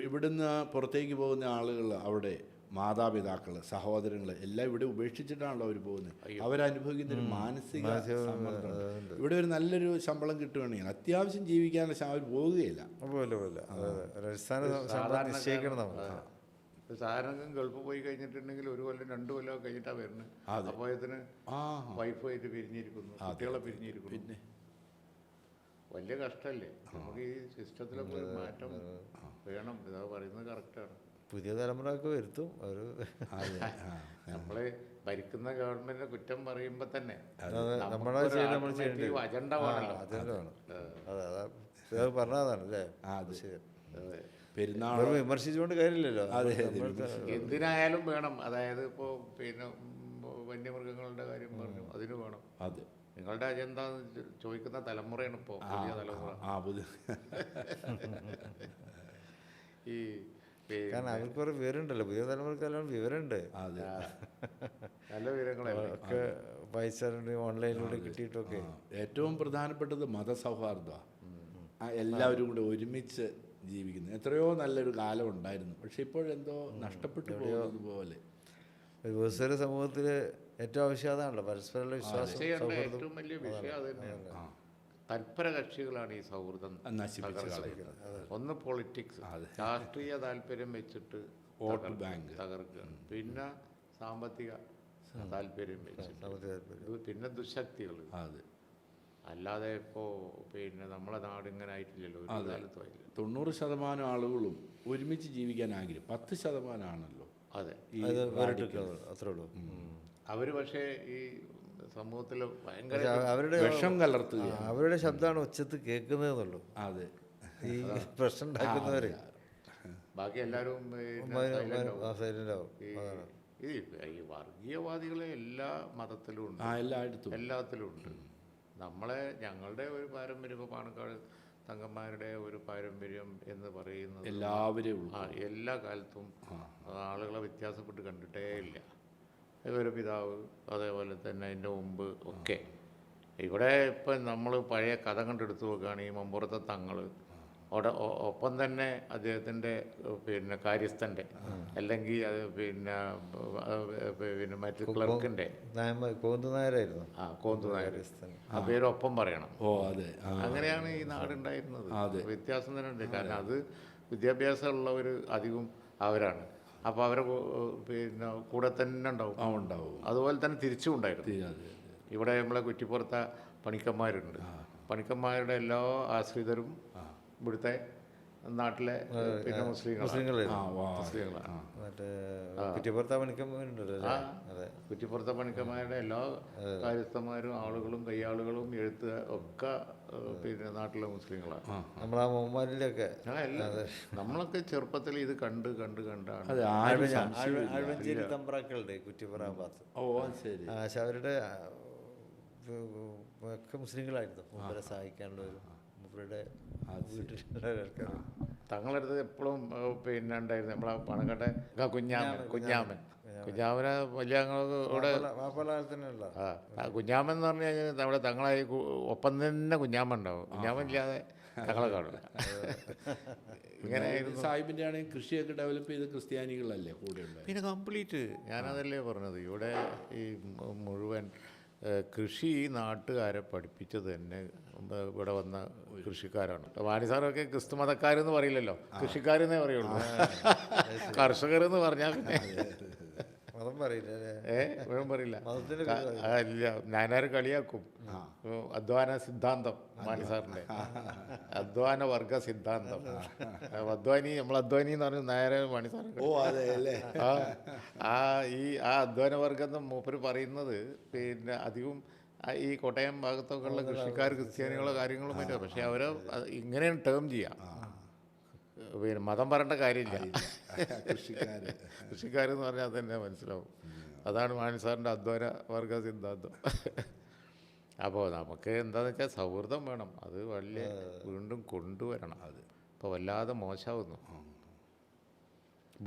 ഇവിടുന്ന് പുറത്തേക്ക് പോകുന്ന ആളുകൾ അവിടെ മാതാപിതാക്കൾ, സഹോദരങ്ങൾ എല്ലാം ഇവിടെ ഉപേക്ഷിച്ചിട്ടാണല്ലോ അവർ പോകുന്നത്. അവരനുഭവിക്കുന്നൊരു മാനസിക സമ്മർദ്ദം. ഇവിടെ ഒരു നല്ലൊരു ശമ്പളം കിട്ടുകയാണെങ്കിൽ അത്യാവശ്യം ജീവിക്കാനുള്ള അവർ പോവുകയില്ല. സാധാരണ ഗൾഫ് പോയി കഴിഞ്ഞിട്ടുണ്ടെങ്കിൽ 1 കൊല്ലം 2 കൊല്ലം കഴിഞ്ഞിട്ടാണ് വരുന്നത്. അപ്പോഴത്തിന് വൈഫായിട്ട് പിരിഞ്ഞിരിക്കുന്നു, കുട്ടികളെ പിരിഞ്ഞിരിക്കുന്നു. പിന്നെ വലിയ കഷ്ടമല്ലേ? നമുക്ക് ഈ സിസ്റ്റത്തിലൊക്കെ ഒരു മാറ്റം വേണം. ഇതാ പറയുന്നത് കറക്റ്റാണ്. പുതിയ തലമുറയൊക്കെ വരുത്തും. നമ്മള് ഭരിക്കുന്ന ഗവൺമെന്റിനെ കുറ്റം പറയുമ്പോൾ തന്നെ അജണ്ട പറഞ്ഞതാണ് അല്ലേ? പെരുന്നാൾ വിമർശിച്ചുകൊണ്ട് കാര്യമില്ലല്ലോ. എന്തിനായാലും വേണം. അതായത് ഇപ്പോൾ പിന്നെ വന്യമൃഗങ്ങളുടെ കാര്യം പറഞ്ഞു, അതിന് വേണം. അതെ, നിങ്ങളുടെ അജണ്ട ചോദിക്കുന്ന തലമുറയാണ് ഇപ്പോൾ, പുതിയ തലമുറ. ഈ കാരണം അവർക്ക് കുറെ വിവരമുണ്ടല്ലോ, പുതിയ തലമുറക്ക് എല്ലാം വിവരമുണ്ട്. അതെ. നല്ല വിവരങ്ങളല്ലേ ഒക്കെ വായിച്ചാറുണ്ട്, ഓൺലൈനിലൂടെ കിട്ടിയിട്ടൊക്കെ. ഏറ്റവും പ്രധാനപ്പെട്ടത് മതസൗഹാർദ്ദമാണ്. എല്ലാവരും കൂടെ ഒരുമിച്ച് ജീവിക്കുന്നത്. എത്രയോ നല്ലൊരു കാലം ഉണ്ടായിരുന്നു, പക്ഷെ ഇപ്പോഴെന്തോ നഷ്ടപ്പെട്ടു പോകുന്നത് പോലെ. ഒരു വികസ്വര സമൂഹത്തിൽ ഏറ്റവും ആവശ്യം അതാണല്ലോ, പരസ്പരമുള്ള വിശ്വാസം, ചെയ്യേണ്ട ഏറ്റവും വലിയ വിഷയം അത് തന്നെയാണ്. തൽപര കക്ഷികളാണ് ഈ സൗഹൃദം നശിപ്പിച്ച് തകർക്കുന്നത്. ഒന്ന് പൊളിറ്റിക്സ്, രാഷ്ട്രീയ താല്പര്യം വെച്ചിട്ട് വോട്ട് ബാങ്ക് തകർക്കുക, പിന്നെ സാമ്പത്തിക താല്പര്യം വെച്ചിട്ട്, പിന്നെ ദുശക്തികൾ. അതെ. അല്ലാതെ ഇപ്പോൾ പിന്നെ നമ്മളെ നാട് ഇങ്ങനെ ആയിട്ടില്ലല്ലോ, ഒരു കാലത്തും ആയില്ല. 90% ആളുകളും ഒരുമിച്ച് ജീവിക്കാൻ ആഗ്രഹം, 10% ആണല്ലോ. അതെ, അത്രേ ഉള്ളൂ. അവർ പക്ഷേ ഈ സമൂഹത്തിൽ ഭയങ്കര അവരുടെ വിഷം കലർത്തുക, അവരുടെ ശബ്ദമാണ് ഉച്ചത്ത് കേൾക്കുന്നതെന്നുള്ളൂ. അതെ, ഈ പ്രശ്നം ഉണ്ടാക്കുന്നവര് ബാക്കി എല്ലാവരും സൈലന്റ് ആവും. ഈ വർഗീയവാദികളെ എല്ലാ മതത്തിലും ഉണ്ട്, എല്ലാത്തിലും ഉണ്ട്. ഞങ്ങളുടെ ഒരു പാരമ്പര്യം, ഇപ്പോൾ പാണക്കാട് തങ്ങന്മാരുടെ ഒരു പാരമ്പര്യം എന്ന് പറയുന്നത് എല്ലാവരും എല്ലാ കാലത്തും ആളുകളെ വ്യത്യാസപ്പെട്ട് കണ്ടിട്ടേ ഇല്ല. ഒരു പിതാവ്, അതേപോലെ തന്നെ അതിൻ്റെ മുമ്പ് ഒക്കെ. ഇവിടെ ഇപ്പം നമ്മൾ പഴയ കഥ കണ്ടെടുത്ത് നോക്കുകയാണ്, ഈ മമ്പുറത്തെ തങ്ങൾ ഒപ്പം തന്നെ അദ്ദേഹത്തിൻ്റെ പിന്നെ കാര്യസ്ഥൻ്റെ, അല്ലെങ്കിൽ അത് പിന്നെ മറ്റു ക്ലർക്കിൻ്റെ കോന്തുനായരായിരുന്നു. കോന്തുനായർ, ആ പേരൊപ്പം പറയണം. അതെ, അങ്ങനെയാണ് ഈ നാടുണ്ടായിരുന്നത്. വ്യത്യാസം തന്നെ ഉണ്ട്. കാരണം അത് വിദ്യാഭ്യാസമുള്ളവർ അധികം അവരാണ്. അപ്പോൾ അവരെ പിന്നെ കൂടെ തന്നെ ഉണ്ടാവും. അതുപോലെ തന്നെ തിരിച്ചും ഉണ്ടായിരുന്നു. ഇവിടെ നമ്മളെ കുറ്റിപ്പുറത്തെ പണിക്കന്മാരുണ്ട്. പണിക്കന്മാരുടെ എല്ലാ ആശ്രിതരും ഇവിടുത്തെ നാട്ടിലെ പിന്നെ മുസ്ലിങ്ങളാണ്. കുറ്റിപ്പുറത്തെ പണിക്കന്മാരുടെ എല്ലാ കാര്യസ്ഥന്മാരും ആളുകളും കയ്യാളുകളും എഴുത്ത് ഒക്കെ പിന്നെ നാട്ടിലെ മുസ്ലിങ്ങളാണ്. നമ്മളാ മുഹമ്മദിലൊക്കെ നമ്മളൊക്കെ ചെറുപ്പത്തിൽ ഇത് കണ്ടാണ്. ആഴ്വഞ്ചേരി തമ്പ്രാക്കളുടെ കുറ്റിപ്പുറ ഭാഗത്ത്. പക്ഷെ അവരുടെ ഒക്കെ മുസ്ലിങ്ങളായിരുന്നു. മൂപ്പരെ സഹായിക്കാനുള്ളവരും മൂപ്പരുടെ തങ്ങളടുത്ത് എപ്പോഴും പിന്നെ ഉണ്ടായിരുന്നു നമ്മളെ പണക്കട്ടെ കുഞ്ഞാമനെ വലിയ ഞങ്ങളോട് കുഞ്ഞാമൻ എന്ന് പറഞ്ഞു കഴിഞ്ഞാൽ നമ്മുടെ തങ്ങളെ ഒപ്പം തന്നെ കുഞ്ഞാമൻ ഉണ്ടാവും. കുഞ്ഞാമൻ ഇല്ലാതെ തങ്ങളെ കാണില്ല. ഇങ്ങനെ സാഹിബിൻ്റെ ആണെങ്കിൽ കൃഷിയൊക്കെ ഡെവലപ്പ് ചെയ്ത ക്രിസ്ത്യാനികളല്ലേ കൂടെ ഉണ്ട്. പിന്നെ കംപ്ലീറ്റ് ഞാനതല്ലേ പറഞ്ഞത്, ഇവിടെ ഈ മുഴുവൻ കൃഷി ഈ നാട്ടുകാരെ പഠിപ്പിച്ചത് തന്നെ ഇവിടെ വന്ന കൃഷിക്കാരാണ്. വാണിസാറൊക്കെ ക്രിസ്തു മതക്കാരെന്ന് പറയില്ലല്ലോ, കൃഷിക്കാരെന്നേ പറയുള്ളൂ. കർഷകരെന്ന് പറഞ്ഞാൽ പിന്നെ മതം പറയില്ല. വേണം പറയില്ല. ഇല്ല, ഞാനാരും കളിയാക്കും. അധ്വാന സിദ്ധാന്തം വാണിസാറിൻ്റെ അധ്വാന വർഗ സിദ്ധാന്തം. നമ്മൾ അധ്വാനി എന്ന് പറഞ്ഞു നേരെ വാണിസാർ. ആ അധ്വാന വർഗം എന്ന് മൂപ്പര് പറയുന്നത് പിന്നെ അധികം ഈ കോട്ടയം ഭാഗത്തൊക്കെ ഉള്ള കൃഷിക്കാർ ക്രിസ്ത്യാനികളോ കാര്യങ്ങളും പറ്റുക. പക്ഷെ അവരെ ഇങ്ങനെയാണ് ടേം ചെയ്യാം. പിന്നെ മതം പറയേണ്ട കാര്യമില്ല. കൃഷിക്കാരെന്ന് പറഞ്ഞാൽ അത് തന്നെ മനസ്സിലാവും. അതാണ് വാണിസാറിൻ്റെ അധ്വാന വർഗ സിദ്ധാന്തം. അപ്പോൾ നമുക്ക് എന്താണെന്ന് വെച്ചാൽ സൗഹൃദം വേണം. അത് വലിയ വീണ്ടും കൊണ്ടുവരണം. അത് ഇപ്പോൾ വല്ലാതെ മോശമാവുന്നു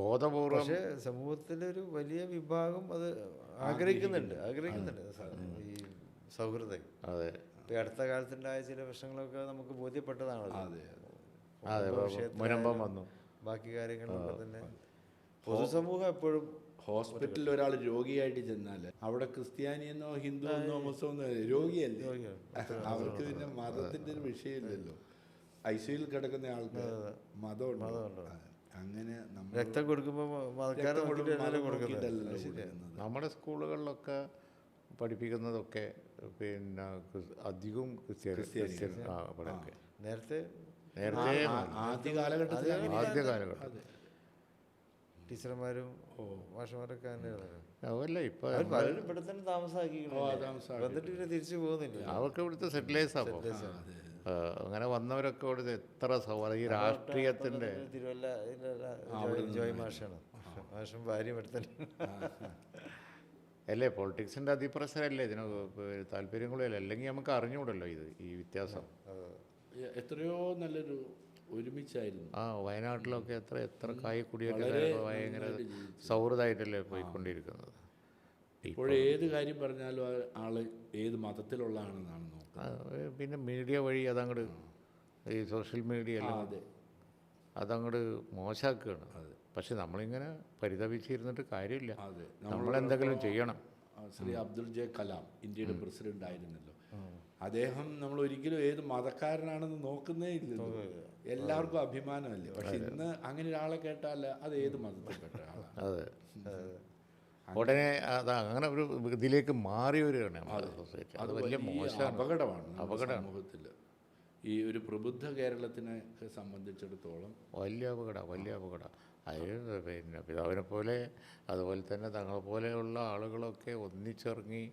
ബോധപൂർവം. പക്ഷേ സമൂഹത്തിലൊരു വലിയ വിഭാഗം അത് ആഗ്രഹിക്കുന്നുണ്ട് ഈ സൗഹൃദം. അതെ, ഇപ്പോൾ അടുത്ത കാലത്തുണ്ടായ ചില പ്രശ്നങ്ങളൊക്കെ നമുക്ക് ബോധ്യപ്പെട്ടതാണല്ലോ. അതെ, മുനമ്പം വന്നു, ബാക്കി കാര്യങ്ങളൊക്കെ തന്നെ. പൊതുസമൂഹം എപ്പോഴും ഹോസ്പിറ്റലിൽ ഒരാൾ രോഗിയായിട്ട് ചെന്നാൽ അവിടെ ക്രിസ്ത്യാനിയെന്നോ ഹിന്ദു എന്നോ മുസ്ലിമെന്നോ രോഗിയല്ലേ. അവർക്ക് പിന്നെ മതത്തിൻ്റെ ഒരു വിഷയമില്ലല്ലോ. ഐസിയിൽ കിടക്കുന്ന ആൾക്ക് മതമുണ്ടോ? അങ്ങനെ രക്തം കൊടുക്കുമ്പോൾ നമ്മുടെ സ്കൂളുകളിലൊക്കെ പഠിപ്പിക്കുന്നതൊക്കെ പിന്നെ അധികവും ക്രിസ്ത്യൻ. നേരത്തെ ആദ്യ കാലഘട്ടത്തിൽ ടീച്ചർമാരും മാഷന്മാരൊക്കെ അതല്ല ഇപ്പൊ ഇവിടെ തന്നെ താമസാക്കി വന്നിട്ട് തിരിച്ചു പോകുന്നില്ല. അവർക്ക് ഇവിടുത്തെ സെറ്റിലേഴ്സാണ്. അങ്ങനെ വന്നവരൊക്കെ ഇവിടുത്തെ എത്ര സവാള ഈ രാഷ്ട്രീയത്തിൻ്റെ തിരുവല്ല ജോയ് മാഷാണ്. മാഷും ഭാര്യയും എടുത്തല്ലേ അല്ലേ. പൊളിറ്റിക്സിൻ്റെ അതിപ്രസരല്ലേ ഇതിന് താല്പര്യങ്ങളും അല്ല. അല്ലെങ്കിൽ നമുക്ക് അറിഞ്ഞുകൂടല്ലോ ഈ വ്യത്യാസം. എത്രയോ നല്ലൊരു ഒരുമിച്ചായിരുന്നു. വയനാട്ടിലൊക്കെ എത്ര കായ് വളരെ കുടിയേറ്റക്കാരൊക്കെ ഭയങ്കര നന്നായിട്ട് ജീവിച്ചു. സൗഹൃദമായിട്ടല്ലേ പോയിക്കൊണ്ടിരിക്കുന്നത്. ഇപ്പോഴേത് കാര്യം പറഞ്ഞാലും ആള് ഏത് മതത്തിലുള്ള ആണെന്നാണ് നോക്കുന്നത്. പിന്നെ മീഡിയ വഴി അതങ്ങോട്ട് ഈ സോഷ്യൽ മീഡിയ എല്ലാം അതെ അതങ്ങോട്ട് മോശമാക്കുകയാണ്. പക്ഷെ നമ്മളിങ്ങനെ പരിതപിച്ചിരുന്നിട്ട് കാര്യമില്ല. അതെ, നമ്മളെന്തെങ്കിലും ചെയ്യണം. ശ്രീ അബ്ദുൽ ജെ കലാം ഇന്ത്യയുടെ പ്രസിഡന്റ് ആയിരുന്നല്ലോ. അദ്ദേഹം നമ്മൾ ഒരിക്കലും ഏത് മതക്കാരനാണെന്ന് നോക്കുന്നേ ഇല്ലല്ലോ. എല്ലാവർക്കും അഭിമാനമല്ലേ. പക്ഷെ ഇന്ന് അങ്ങനെ ഒരാളെ കേട്ടാൽ അത് ഏത് മതത്തിൽപ്പെട്ട ആളാണ്. അതെ, ഉടനെ അങ്ങനെ ഒരു ഇതിലേക്ക് മാറി വരികയാണ് നമ്മുടെ സൊസൈറ്റി. അത് വലിയ മോശമാണ്, അപകടമാണ് സമൂഹത്തിൽ. ഈ ഒരു പ്രബുദ്ധ കേരളത്തിനെ സംബന്ധിച്ചിടത്തോളം വലിയ അപകടം. അത് പിന്നെ പിതാവിനെ പോലെ അതുപോലെ തന്നെ തങ്ങളെ പോലെയുള്ള ആളുകളൊക്കെ ഒന്നിച്ചിറങ്ങി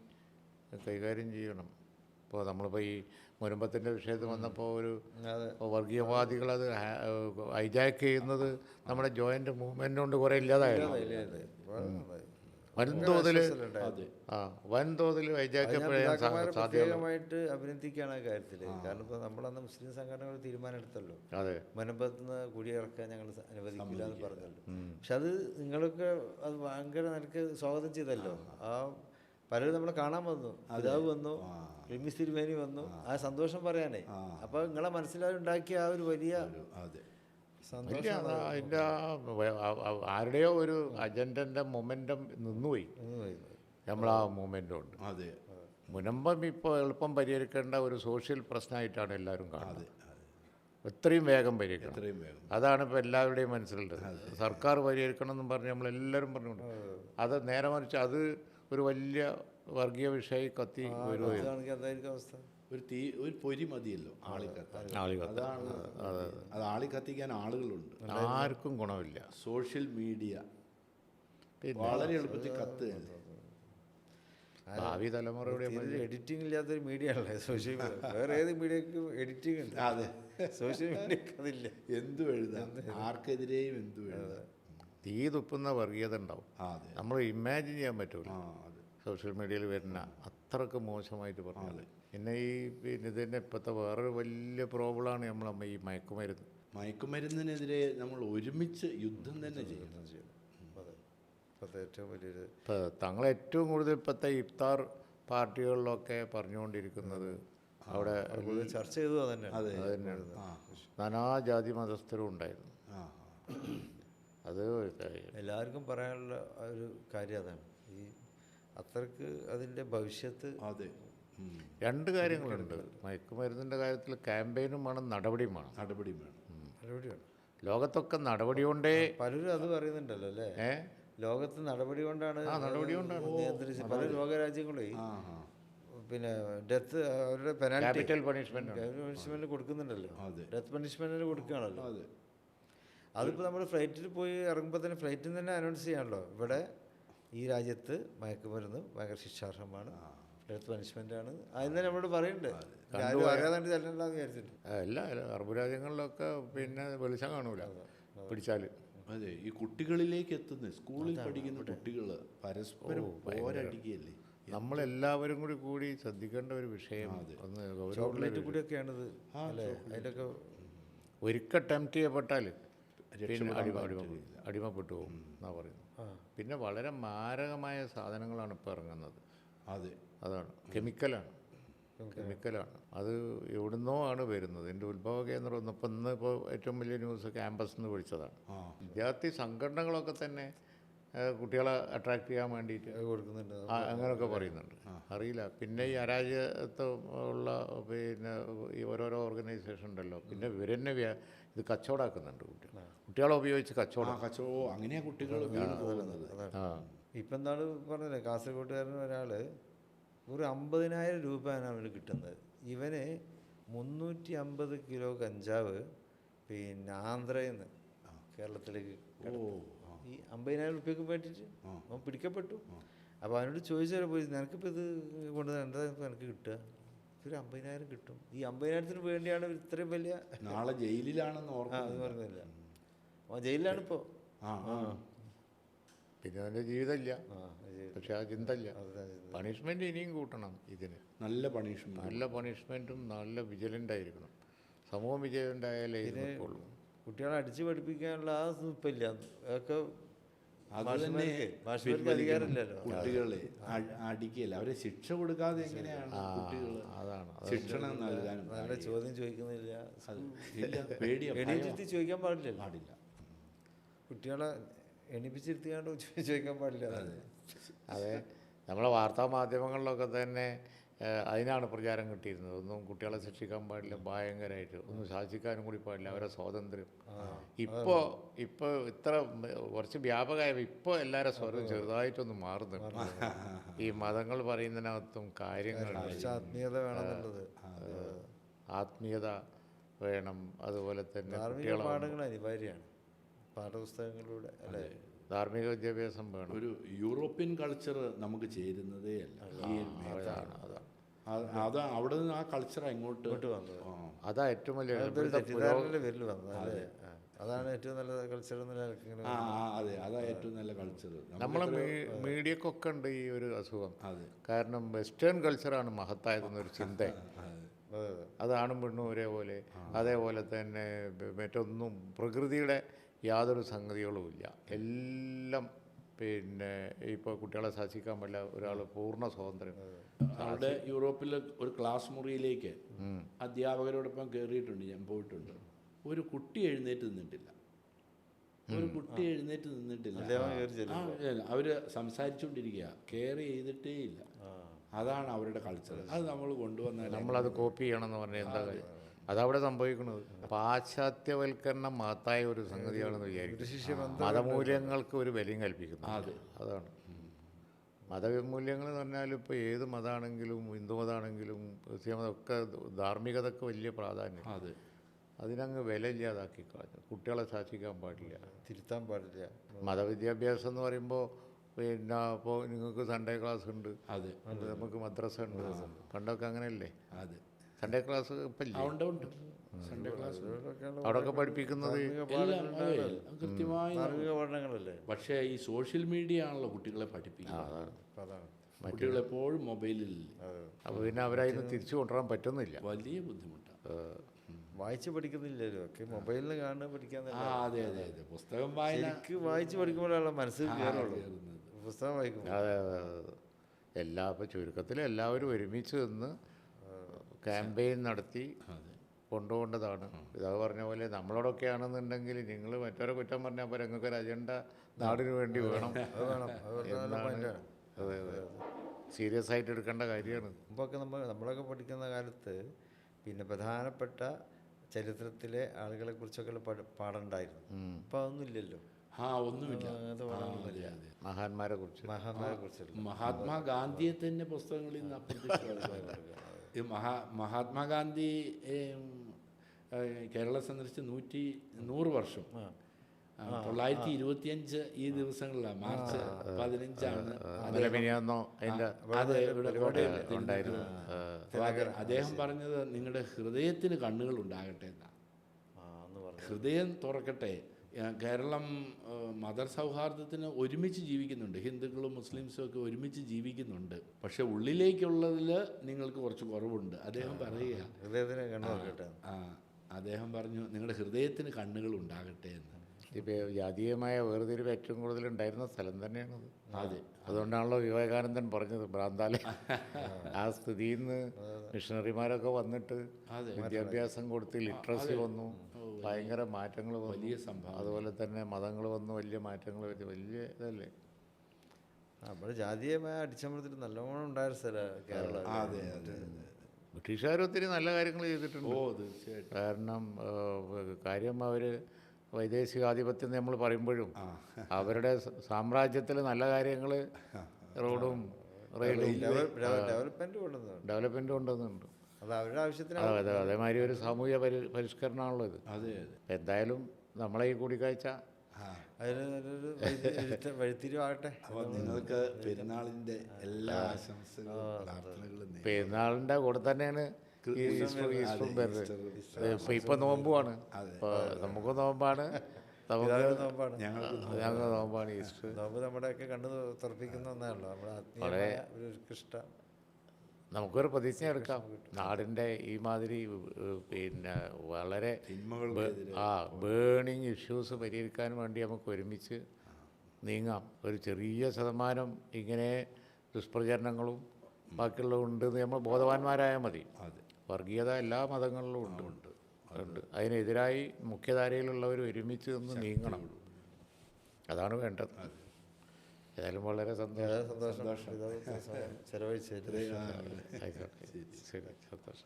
കൈകാര്യം ചെയ്യണം. ഇപ്പോൾ നമ്മളിപ്പോൾ ഈ മുനമ്പത്തിൻ്റെ വിഷയത്തിൽ വന്നപ്പോൾ ഒരു വർഗീയവാദികളത് ഹൈജാക്ക് ചെയ്യുന്നത് നമ്മുടെ ജോയിൻ്റ് മൂവ്മെൻ്റ് കൊണ്ട് കുറേ ഇല്ലാതായിരുന്നു. വൻതോതിൽ ഹൈജാക്ക് പ്രത്യേകമായിട്ട് അഭിനന്ദിക്കുകയാണ് ആ കാര്യത്തിൽ. കാരണം ഇപ്പോൾ നമ്മളന്ന് മുസ്ലിം സംഘടനകൾ തീരുമാനം എടുത്തല്ലോ, മുനമ്പത്ത് നിന്ന് കുടിയിറക്കാൻ ഞങ്ങൾ അനുവദിക്കില്ല എന്ന് പറഞ്ഞല്ലോ. പക്ഷെ അത് നിങ്ങളൊക്കെ അത് ഭയങ്കര നിനക്ക് സ്വാഗതം ചെയ്തല്ലോ. ആ പലരും നമ്മളെ കാണാൻ വന്നു, പിതാവ് വന്നു, ക്ലിമിസ് തിരുമേനി വന്നു, ആ സന്തോഷം പറയാനേ. അപ്പോൾ നിങ്ങളെ മനസ്സിലുണ്ടാക്കിയ ആ ഒരു വലിയ സന്തോഷം അതിൻ്റെ ആരുടെയോ ഒരു അജണ്ടൻ്റെ മൊമെൻറ്റം നിന്നുപോയി. നമ്മളാ മൂവ്മെൻ്റ് ഉണ്ട്. അതെ, മുനമ്പം ഇപ്പോൾ എളുപ്പം പരിഹരിക്കേണ്ട ഒരു സോഷ്യൽ പ്രശ്നമായിട്ടാണ് എല്ലാവരും കാണുന്നത്. എത്രയും വേഗം പരിഹരിക്കണം, അതാണ് ഇപ്പോൾ എല്ലാവരുടെയും മനസ്സിലുള്ളത്. സർക്കാർ പരിഹരിക്കണം എന്നും പറഞ്ഞ് നമ്മളെല്ലാവരും പറഞ്ഞുകൊണ്ട് അത് നേരെ മറിച്ച് അത് ഒരു വലിയ വർഗീയ വിഷയമായി കത്തി വരുവായിരുന്നു. അവസ്ഥ ഒരു പൊരി മതിയല്ലോ ആളിക്കത്താൻ. അതാണ് അത് ആളിക്കത്തിക്കാൻ ആളുകളുണ്ട്, ആർക്കും ഗുണമില്ല. സോഷ്യൽ മീഡിയ വളരെ എളുപ്പത്തിൽ കത്തുകയാണ്. ഭാവി തലമുറയുടെ എഡിറ്റിംഗ് ഇല്ലാത്തൊരു മീഡിയ ആണല്ലേ സോഷ്യൽ മീഡിയ. വേറെ ഏത് മീഡിയക്ക് എഡിറ്റിംഗ് ഉണ്ട്? അതെ, സോഷ്യൽ മീഡിയക്ക് അതില്ല. എന്തു എഴുതാം, ആർക്കെതിരെയും എന്തു എഴുതാം. തീ തുപ്പുന്ന വർഗീയത ഉണ്ടാവും, നമ്മൾ ഇമാജിൻ ചെയ്യാൻ പറ്റൂല. സോഷ്യൽ മീഡിയയിൽ വരുന്ന അത്രക്ക് മോശമായിട്ട് പറഞ്ഞത്. പിന്നെ ഇതിൻ്റെ ഇപ്പോഴത്തെ വേറൊരു വലിയ പ്രോബ്ലമാണ് നമ്മളമ്മ ഈ മയക്കുമരുന്നിനെതിരെ നമ്മൾ ഒരുമിച്ച് യുദ്ധം തന്നെ ചെയ്യണം. ഏറ്റവും വലിയൊരു ഇപ്പോൾ തങ്ങൾ ഏറ്റവും കൂടുതൽ ഇപ്പോഴത്തെ ഇഫ്താർ പാർട്ടികളിലൊക്കെ പറഞ്ഞുകൊണ്ടിരിക്കുന്നത് അവിടെ ചർച്ച ചെയ്തു തന്നെയാണ്. നാനാജാതി മതസ്ഥരും ഉണ്ടായിരുന്നു. അത് എല്ലാവർക്കും പറയാനുള്ള ഒരു കാര്യം അതാണ്. ഈ അത്രക്ക് അതിൻ്റെ ഭവിഷ്യത്ത്. അതെ, രണ്ട് കാര്യങ്ങളുണ്ട് മയക്കുമരുന്നിൻ്റെ കാര്യത്തിൽ. ക്യാമ്പയിനും വേണം, നടപടിയും വേണം. ലോകത്തൊക്കെ നടപടി കൊണ്ടേ പലരും അത് പറയുന്നുണ്ടല്ലോ അല്ലേ. ലോകത്ത് നടപടി കൊണ്ടാണ് നിയന്ത്രിച്ച് പല ലോകരാജ്യങ്ങളെ പിന്നെ ഡെത്ത് അവരുടെ പെനാൽറ്റി പണിഷ്മെന്റ് കൊടുക്കുന്നുണ്ടല്ലോ. ഡെത്ത് പണിഷ്മെന്റിന് കൊടുക്കുകയാണല്ലോ. അതിപ്പോൾ നമ്മൾ ഫ്ലൈറ്റിൽ പോയി ഇറങ്ങുമ്പോൾ തന്നെ ഫ്ലൈറ്റിൽ തന്നെ അനൗൺസ് ചെയ്യാണല്ലോ, ഇവിടെ ഈ രാജ്യത്ത് മയക്കുമരുന്ന് ഭയങ്കര ശിക്ഷാർഹമാണ്, ഡെത്ത് പണിഷ്മെൻ്റാണ്. അതിന് നമ്മളോട് പറയുന്നുണ്ട്. അറിയാതാണ്ട് ചെല്ലണ്ടെന്ന് വിചാരിച്ചിട്ട്. എല്ലാ അറബ് രാജ്യങ്ങളിലൊക്കെ പിന്നെ വെളിച്ചം കാണൂല പിടിച്ചാൽ. അതെ, ഈ കുട്ടികളിലേക്ക് എത്തുന്ന സ്കൂളിൽ പഠിക്കുന്ന കുട്ടികൾ പരസ്പരം പോരടിക്കുകയല്ലേ. നമ്മളെല്ലാവരും കൂടി ശ്രദ്ധിക്കേണ്ട ഒരു വിഷയം. ഒന്ന് ചോക്ലേറ്റ് കൂടിയൊക്കെയാണിത് അല്ലേ. അതിലൊക്കെ ഒരിക്കൽ ടെംപ്റ്റ് ചെയ്യപ്പെട്ടാൽ പിന്നെ അടിമപ്പെട്ടു പോകും എന്നാണ് പറയുന്നത്. പിന്നെ വളരെ മാരകമായ സാധനങ്ങളാണ് ഇപ്പോൾ ഇറങ്ങുന്നത്. അതാണ് കെമിക്കലാണ്. അത് എവിടുന്നോ ആണ് വരുന്നത്. എൻ്റെ ഉത്ഭവ കേന്ദ്രം ഒന്നും ഇപ്പോൾ ഏറ്റവും വലിയ ന്യൂസ് ക്യാമ്പസിൽ നിന്ന് വിളിച്ചതാണ്. വിദ്യാർത്ഥി സംഘടനകളൊക്കെ തന്നെ കുട്ടികളെ അട്രാക്ട് ചെയ്യാൻ വേണ്ടിയിട്ട് കൊടുക്കുന്നുണ്ട്, അങ്ങനെയൊക്കെ പറയുന്നുണ്ട്. അറിയില്ല. പിന്നെ ഈ അരാജ്യത്വമുള്ള പിന്നെ ഈ ഓരോരോ ഓർഗനൈസേഷൻ ഉണ്ടല്ലോ, പിന്നെ ഇവരെന്നെ ഇത് കച്ചവടമാക്കുന്നുണ്ട്. കുട്ടികളെ ഉപയോഗിച്ച് കച്ചവടം. അങ്ങനെയാണ് കുട്ടികൾ. ഇപ്പം എന്താണ് പറഞ്ഞത്, കാസർഗോട്ടുകാരൻ ഒരാൾ ഒരു 50,000 രൂപയാണ് അവന് കിട്ടുന്നത്. ഇവന് 350 കിലോ കഞ്ചാവ് പിന്നെ ആന്ധ്രയിൽ നിന്ന് കേരളത്തിലേക്ക് ഈ 50,000 റുപ്യക്ക് വേണ്ടിയിട്ട് അവൻ പിടിക്കപ്പെട്ടു. അപ്പോൾ അവനോട് ചോദിച്ചാൽ പോയി, നിനക്കിപ്പോൾ ഇത് കൊണ്ടുവന്ന് എന്താ എനിക്ക് കിട്ടുക? ഒരു 50,000 കിട്ടും. ഈ 50,000-ത്തിന് വേണ്ടിയാണ് ഇത്രയും വലിയ. നാളെ ജയിലിലാണെന്ന് അത് പറഞ്ഞില്ല. അവൻ ജയിലിലാണിപ്പോൾ. പിന്നെ അവൻ്റെ ജീവിതമില്ല, പക്ഷെ ആ ചിന്തയില്ല. പണിഷ്മെൻറ്റ് ഇനിയും കൂട്ടണം ഇതിന്. നല്ല പണിഷ്മെൻറ്റും നല്ല വിജിലൻ്റ് ആയിരിക്കണം. സമൂഹം വിജയം ഉണ്ടായാലേ ഇതിന് നിൽക്കുള്ളൂ. കുട്ടികളെ അടിച്ച് പഠിപ്പിക്കാനുള്ള ആ ഇപ്പില്ല. അതൊക്കെ അത് തന്നെ മാഷ്മാർക്ക് അധികാരമില്ലല്ലോ. കുട്ടികളെ അടിക്കില്ല, അവരെ ശിക്ഷ കൊടുക്കാതെ എങ്ങനെയാണ് കുട്ടികൾ അതാണ് ശിക്ഷണം നൽകാൻ നല്ല ചോദ്യം ചോദിക്കുന്നില്ല. പേടിയാ, എണീറ്റിരുത്തി ചോദിക്കാൻ പാടില്ല. പാടില്ല. കുട്ടികളെ എണീപ്പിച്ചിരുത്തിയാണ്ട് ചോദിക്കാൻ പാടില്ല. അതെ, നമ്മളെ വാർത്താ മാധ്യമങ്ങളിലൊക്കെ തന്നെ അതിനാണ് പ്രചാരം കിട്ടിയിരുന്നത്. ഒന്നും കുട്ടികളെ ശിക്ഷിക്കാൻ പാടില്ല, ഭയങ്കരമായിട്ട് ഒന്നും ശാസിക്കാനും കൂടി പാടില്ല, അവരെ സ്വാതന്ത്ര്യം. ഇപ്പോൾ ഇത്ര കുറച്ച് വ്യാപകമായ ഇപ്പോൾ എല്ലാവരും സ്വരം ചെറുതായിട്ടൊന്ന് മാറുന്നുണ്ട്. ഈ മതങ്ങൾ പറയുന്നതിനകത്തും കാര്യങ്ങളുണ്ട്. ആത്മീയത വേണമെന്നുള്ളത്, ആത്മീയത വേണം. അതുപോലെ തന്നെ ധാർമ്മിക പാഠങ്ങൾ അനിവാര്യമാണ് പാഠപുസ്തകങ്ങളിലൂടെ, അല്ലേ? ധാർമ്മിക വിദ്യാഭ്യാസം വേണം. ഒരു യൂറോപ്യൻ കൾച്ചർ നമുക്ക് ചേരുന്നതേ അല്ല ഈ ഒരു മേഖല. അത് അവിടെ നിന്ന് ആ കൾച്ചർ ഇങ്ങോട്ട് വന്നത്. അതാ ഏറ്റവും വലിയ തെറ്റിദ്ധാരണയുടെ പേരിൽ വന്നത്. അല്ലേ? അതാണ് ഏറ്റവും നല്ല കൾച്ചർ എന്നുള്ള അതെ, അതാ ഏറ്റവും നല്ല കൾച്ചർ. നമ്മളെ മീഡിയക്കൊക്കെ ഉണ്ട് ഈ ഒരു അസുഖം. അതെ, കാരണം വെസ്റ്റേൺ കൾച്ചറാണ് മഹത്തായതെന്നൊരു ചിന്ത. അതാണും പെണ്ണും ഒരേപോലെ. അതേപോലെ തന്നെ മറ്റൊന്നും പ്രകൃതിയുടെ യാതൊരു സംഗതികളുമില്ല. എല്ലാം പിന്നെ ഇപ്പോൾ കുട്ടികളെ ശാസിക്കാൻ പറ്റില്ല, ഒരാൾ പൂർണ്ണ സ്വാതന്ത്ര്യം. അവിടെ യൂറോപ്പിൽ ഒരു ക്ലാസ് മുറിയിലേക്ക് അധ്യാപകരോടൊപ്പം കയറിയിട്ടുണ്ട്, ഞാൻ പോയിട്ടുണ്ട്. ഒരു കുട്ടി എഴുന്നേറ്റ് നിന്നിട്ടില്ല, ഒരു കുട്ടി എഴുന്നേറ്റ് നിന്നിട്ടില്ല. അവര് സംസാരിച്ചുകൊണ്ടിരിക്കുക, കെയർ ചെയ്തിട്ടേ ഇല്ല. അതാണ് അവരുടെ കൾച്ചർ. അത് നമ്മൾ കൊണ്ടുവന്നാൽ നമ്മളത് കോപ്പി ചെയ്യണമെന്ന് പറഞ്ഞാൽ എന്താ കാര്യം? അതവിടെ സംഭവിക്കുന്നത് പാശ്ചാത്യവൽക്കരണം മഹത്തായ ഒരു സംഗതിയാണെന്ന് വിചാരിക്കും. മതമൂല്യങ്ങൾക്ക് ഒരു വിലയും കൽപ്പിക്കുന്നു. അതാണ് മതമൂല്യങ്ങൾ എന്ന് പറഞ്ഞാൽ ഇപ്പോൾ ഏത് മതമാണെങ്കിലും, ഹിന്ദു മതമാണെങ്കിലും ക്രിസ്ത്യ മതമൊക്കെ ധാർമ്മികതയ്ക്ക് വലിയ പ്രാധാന്യം. അതിനങ്ങ് വില ഇല്ലാതാക്കി കളഞ്ഞു. കുട്ടികളെ ശാസിക്കാൻ പാടില്ല, തിരുത്താൻ പാടില്ല. മതവിദ്യാഭ്യാസം എന്ന് പറയുമ്പോൾ പിന്നെ ഇപ്പോൾ നിങ്ങൾക്ക് സൺഡേ ക്ലാസ് ഉണ്ട്, അതെ, നമുക്ക് മദ്രസ ഉണ്ട്. പണ്ടൊക്കെ അങ്ങനെയല്ലേ? അതെ, സൺഡേ ക്ലാസ് ഇപ്പം ഉണ്ട്. സൺഡേ ക്ലാസ് അവിടെയൊക്കെ പഠിപ്പിക്കുന്നത് കൃത്യമായ പഠനങ്ങളല്ലേ. പക്ഷേ ഈ സോഷ്യൽ മീഡിയ ആണല്ലോ കുട്ടികളെ പഠിപ്പിക്കുന്നത്. കുട്ടികളെപ്പോഴും മൊബൈലിൽ. അപ്പോൾ പിന്നെ അവരതിന് തിരിച്ചു കൊണ്ടുവരാൻ പറ്റുന്നില്ല. വലിയ ബുദ്ധിമുട്ടാണ്. വായിച്ച് പഠിക്കുന്നില്ലല്ലോ, ഒക്കെ മൊബൈലിൽ കാണുക പഠിക്കാൻ. അതെ അതെ അതെ, പുസ്തകം വായിച്ച് പഠിക്കുമ്പോഴാണ് മനസ്സിൽ കയറുള്ളൂ. പുസ്തകം വായിക്കും. അതെ അതെ അതെ. ഇപ്പോൾ ചുരുക്കത്തിൽ എല്ലാവരും ഒരുമിച്ച് നിന്ന് ക്യാമ്പയിൻ നടത്തി കൊണ്ടുപോകേണ്ടതാണ്. ഇതാ പറഞ്ഞ പോലെ നമ്മളോടൊക്കെ ആണെന്നുണ്ടെങ്കിൽ നിങ്ങൾ മറ്റവരെ കുറ്റം പറഞ്ഞാൽ പോലെ നിങ്ങൾക്കൊരു അജണ്ട നാടിന് വേണ്ടി വേണം. അതെ അതെ, സീരിയസ് ആയിട്ട് എടുക്കേണ്ട കാര്യമാണ്. മുമ്പൊക്കെ നമ്മളൊക്കെ പഠിക്കുന്ന കാലത്ത് പിന്നെ പ്രധാനപ്പെട്ട ചരിത്രത്തിലെ ആളുകളെ കുറിച്ചൊക്കെ പാടുണ്ടായിരുന്നു. ഇപ്പം അതൊന്നുമില്ലല്ലോ. ഒന്നുമില്ല. മഹാന്മാരെ കുറിച്ച് മഹാത്മാഗാന്ധിയെ തന്നെ പുസ്തകങ്ങളിൽ നിന്ന് അപ്രത്യക്ഷ. മഹാത്മാഗാന്ധി കേരളം സന്ദർശിച്ച് 100 വർഷം. 925 ഈ ദിവസങ്ങളിലാണ്, മാർച്ച് 15 ഉണ്ടായിരുന്നു. അദ്ദേഹം പറഞ്ഞത് നിങ്ങളുടെ ഹൃദയത്തിന് കണ്ണുകൾ ഉണ്ടാകട്ടെ എന്നാണ്. ഹൃദയം തുറക്കട്ടെ. കേരളം മതർ സൗഹാർദ്ദത്തിന് ഒരുമിച്ച് ജീവിക്കുന്നുണ്ട്, ഹിന്ദുക്കളും മുസ്ലിംസും ഒക്കെ ഒരുമിച്ച് ജീവിക്കുന്നുണ്ട്. പക്ഷെ ഉള്ളിലേക്കുള്ളതിൽ നിങ്ങൾക്ക് കുറച്ച് കുറവുണ്ട്. അദ്ദേഹം പറയുക, അദ്ദേഹം പറഞ്ഞു നിങ്ങളുടെ ഹൃദയത്തിന് കണ്ണുകൾ ഉണ്ടാകട്ടെ എന്ന്. ഇപ്പോൾ ജാതീയമായ വേർതിരിവ് ഏറ്റവും കൂടുതൽ ഉണ്ടായിരുന്ന സ്ഥലം തന്നെയാണത്. അതെ, അതുകൊണ്ടാണല്ലോ വിവേകാനന്ദൻ പറഞ്ഞത് ഭ്രാന്താല. ആ സ്ഥിതിയിൽ നിന്ന് മിഷണറിമാരൊക്കെ വന്നിട്ട് വിദ്യാഭ്യാസം കൊടുത്ത് ലിറ്ററസി വന്നു, ഭയങ്കര മാറ്റങ്ങൾ വന്നു. വലിയ സംഭവം. അതുപോലെ തന്നെ മതങ്ങൾ വന്നു, വലിയ മാറ്റങ്ങൾ വരുത്തി. വലിയ ഇതല്ലേ നമ്മുടെ ജാതീയമായ അടിച്ചമർത്തിട്ട് നല്ലോണം ഉണ്ടായ സ്ഥലമാണ് കേരളം. അതെ അതെ അതെ. ബ്രിട്ടീഷുകാർ ഒത്തിരി നല്ല കാര്യങ്ങൾ ചെയ്തിട്ടുണ്ട്. തീർച്ചയായിട്ടും. കാരണം കാര്യം അവർ വൈദേശികാധിപത്യം നമ്മൾ പറയുമ്പോഴും അവരുടെ സാമ്രാജ്യത്തിൽ നല്ല കാര്യങ്ങൾ, റോഡും റെയിലും ഡെവലപ്മെൻറ്റ് കൊണ്ടുവന്നുണ്ട്. അത് അവരുടെ ആവശ്യത്തിന്. അതെ, അതേമാതിരി ഒരു സാമൂഹിക പരിഷ്കരണമാണല്ലോ ഇത്. അതെ അതെ. എന്തായാലും നമ്മളെ ഈ കൂടിക്കാഴ്ച അതിന് വഴിത്തിരിവാകട്ടെ. അപ്പോൾ നിങ്ങൾക്ക് പെരുന്നാളിൻ്റെ എല്ലാ ആശംസകളും പ്രാർത്ഥനകളും. പെരുന്നാളിൻ്റെ കൂടെ തന്നെയാണ് ഈസ്റ്ററും വരുന്നത്. ഇപ്പം നോമ്പുമാണ്, നമുക്ക് നോമ്പാണ്, ഞങ്ങൾക്ക് നോമ്പാണ് ഈസ്റ്റർ. നോമ്പ് നമ്മുടെയൊക്കെ കണ്ണ് തുറപ്പിക്കുന്ന ഒന്നാണല്ലോ. നമ്മുടെ ആത്മീയമായ ഒരു ഉത്കൃഷ്ട നമുക്കൊരു പ്രതിജ്ഞ എടുക്കാം. നാടിൻ്റെ ഈ മാതിരി പിന്നെ വളരെ ബേണിങ് ഇഷ്യൂസ് പരിഹരിക്കാൻ വേണ്ടി നമുക്ക് ഒരുമിച്ച് നീങ്ങാം. ഒരു ചെറിയ ശതമാനം ഇങ്ങനെ ദുഷ്പ്രചരണങ്ങളും ബാക്കിയുള്ളതും ഉണ്ടെന്ന് നമ്മൾ ബോധവാന്മാരായാൽ മതി. വർഗീയത എല്ലാ മതങ്ങളിലും ഉണ്ട്. അതിനെതിരായി മുഖ്യധാരയിലുള്ളവർ ഒരുമിച്ച് നിന്ന് നീങ്ങണം. അതാണ് വേണ്ടത്. ഏതായാലും വളരെ സന്തോഷം. ചെലവഴിച്ചത് ആയിക്കോട്ടെ, ശരി, സന്തോഷം.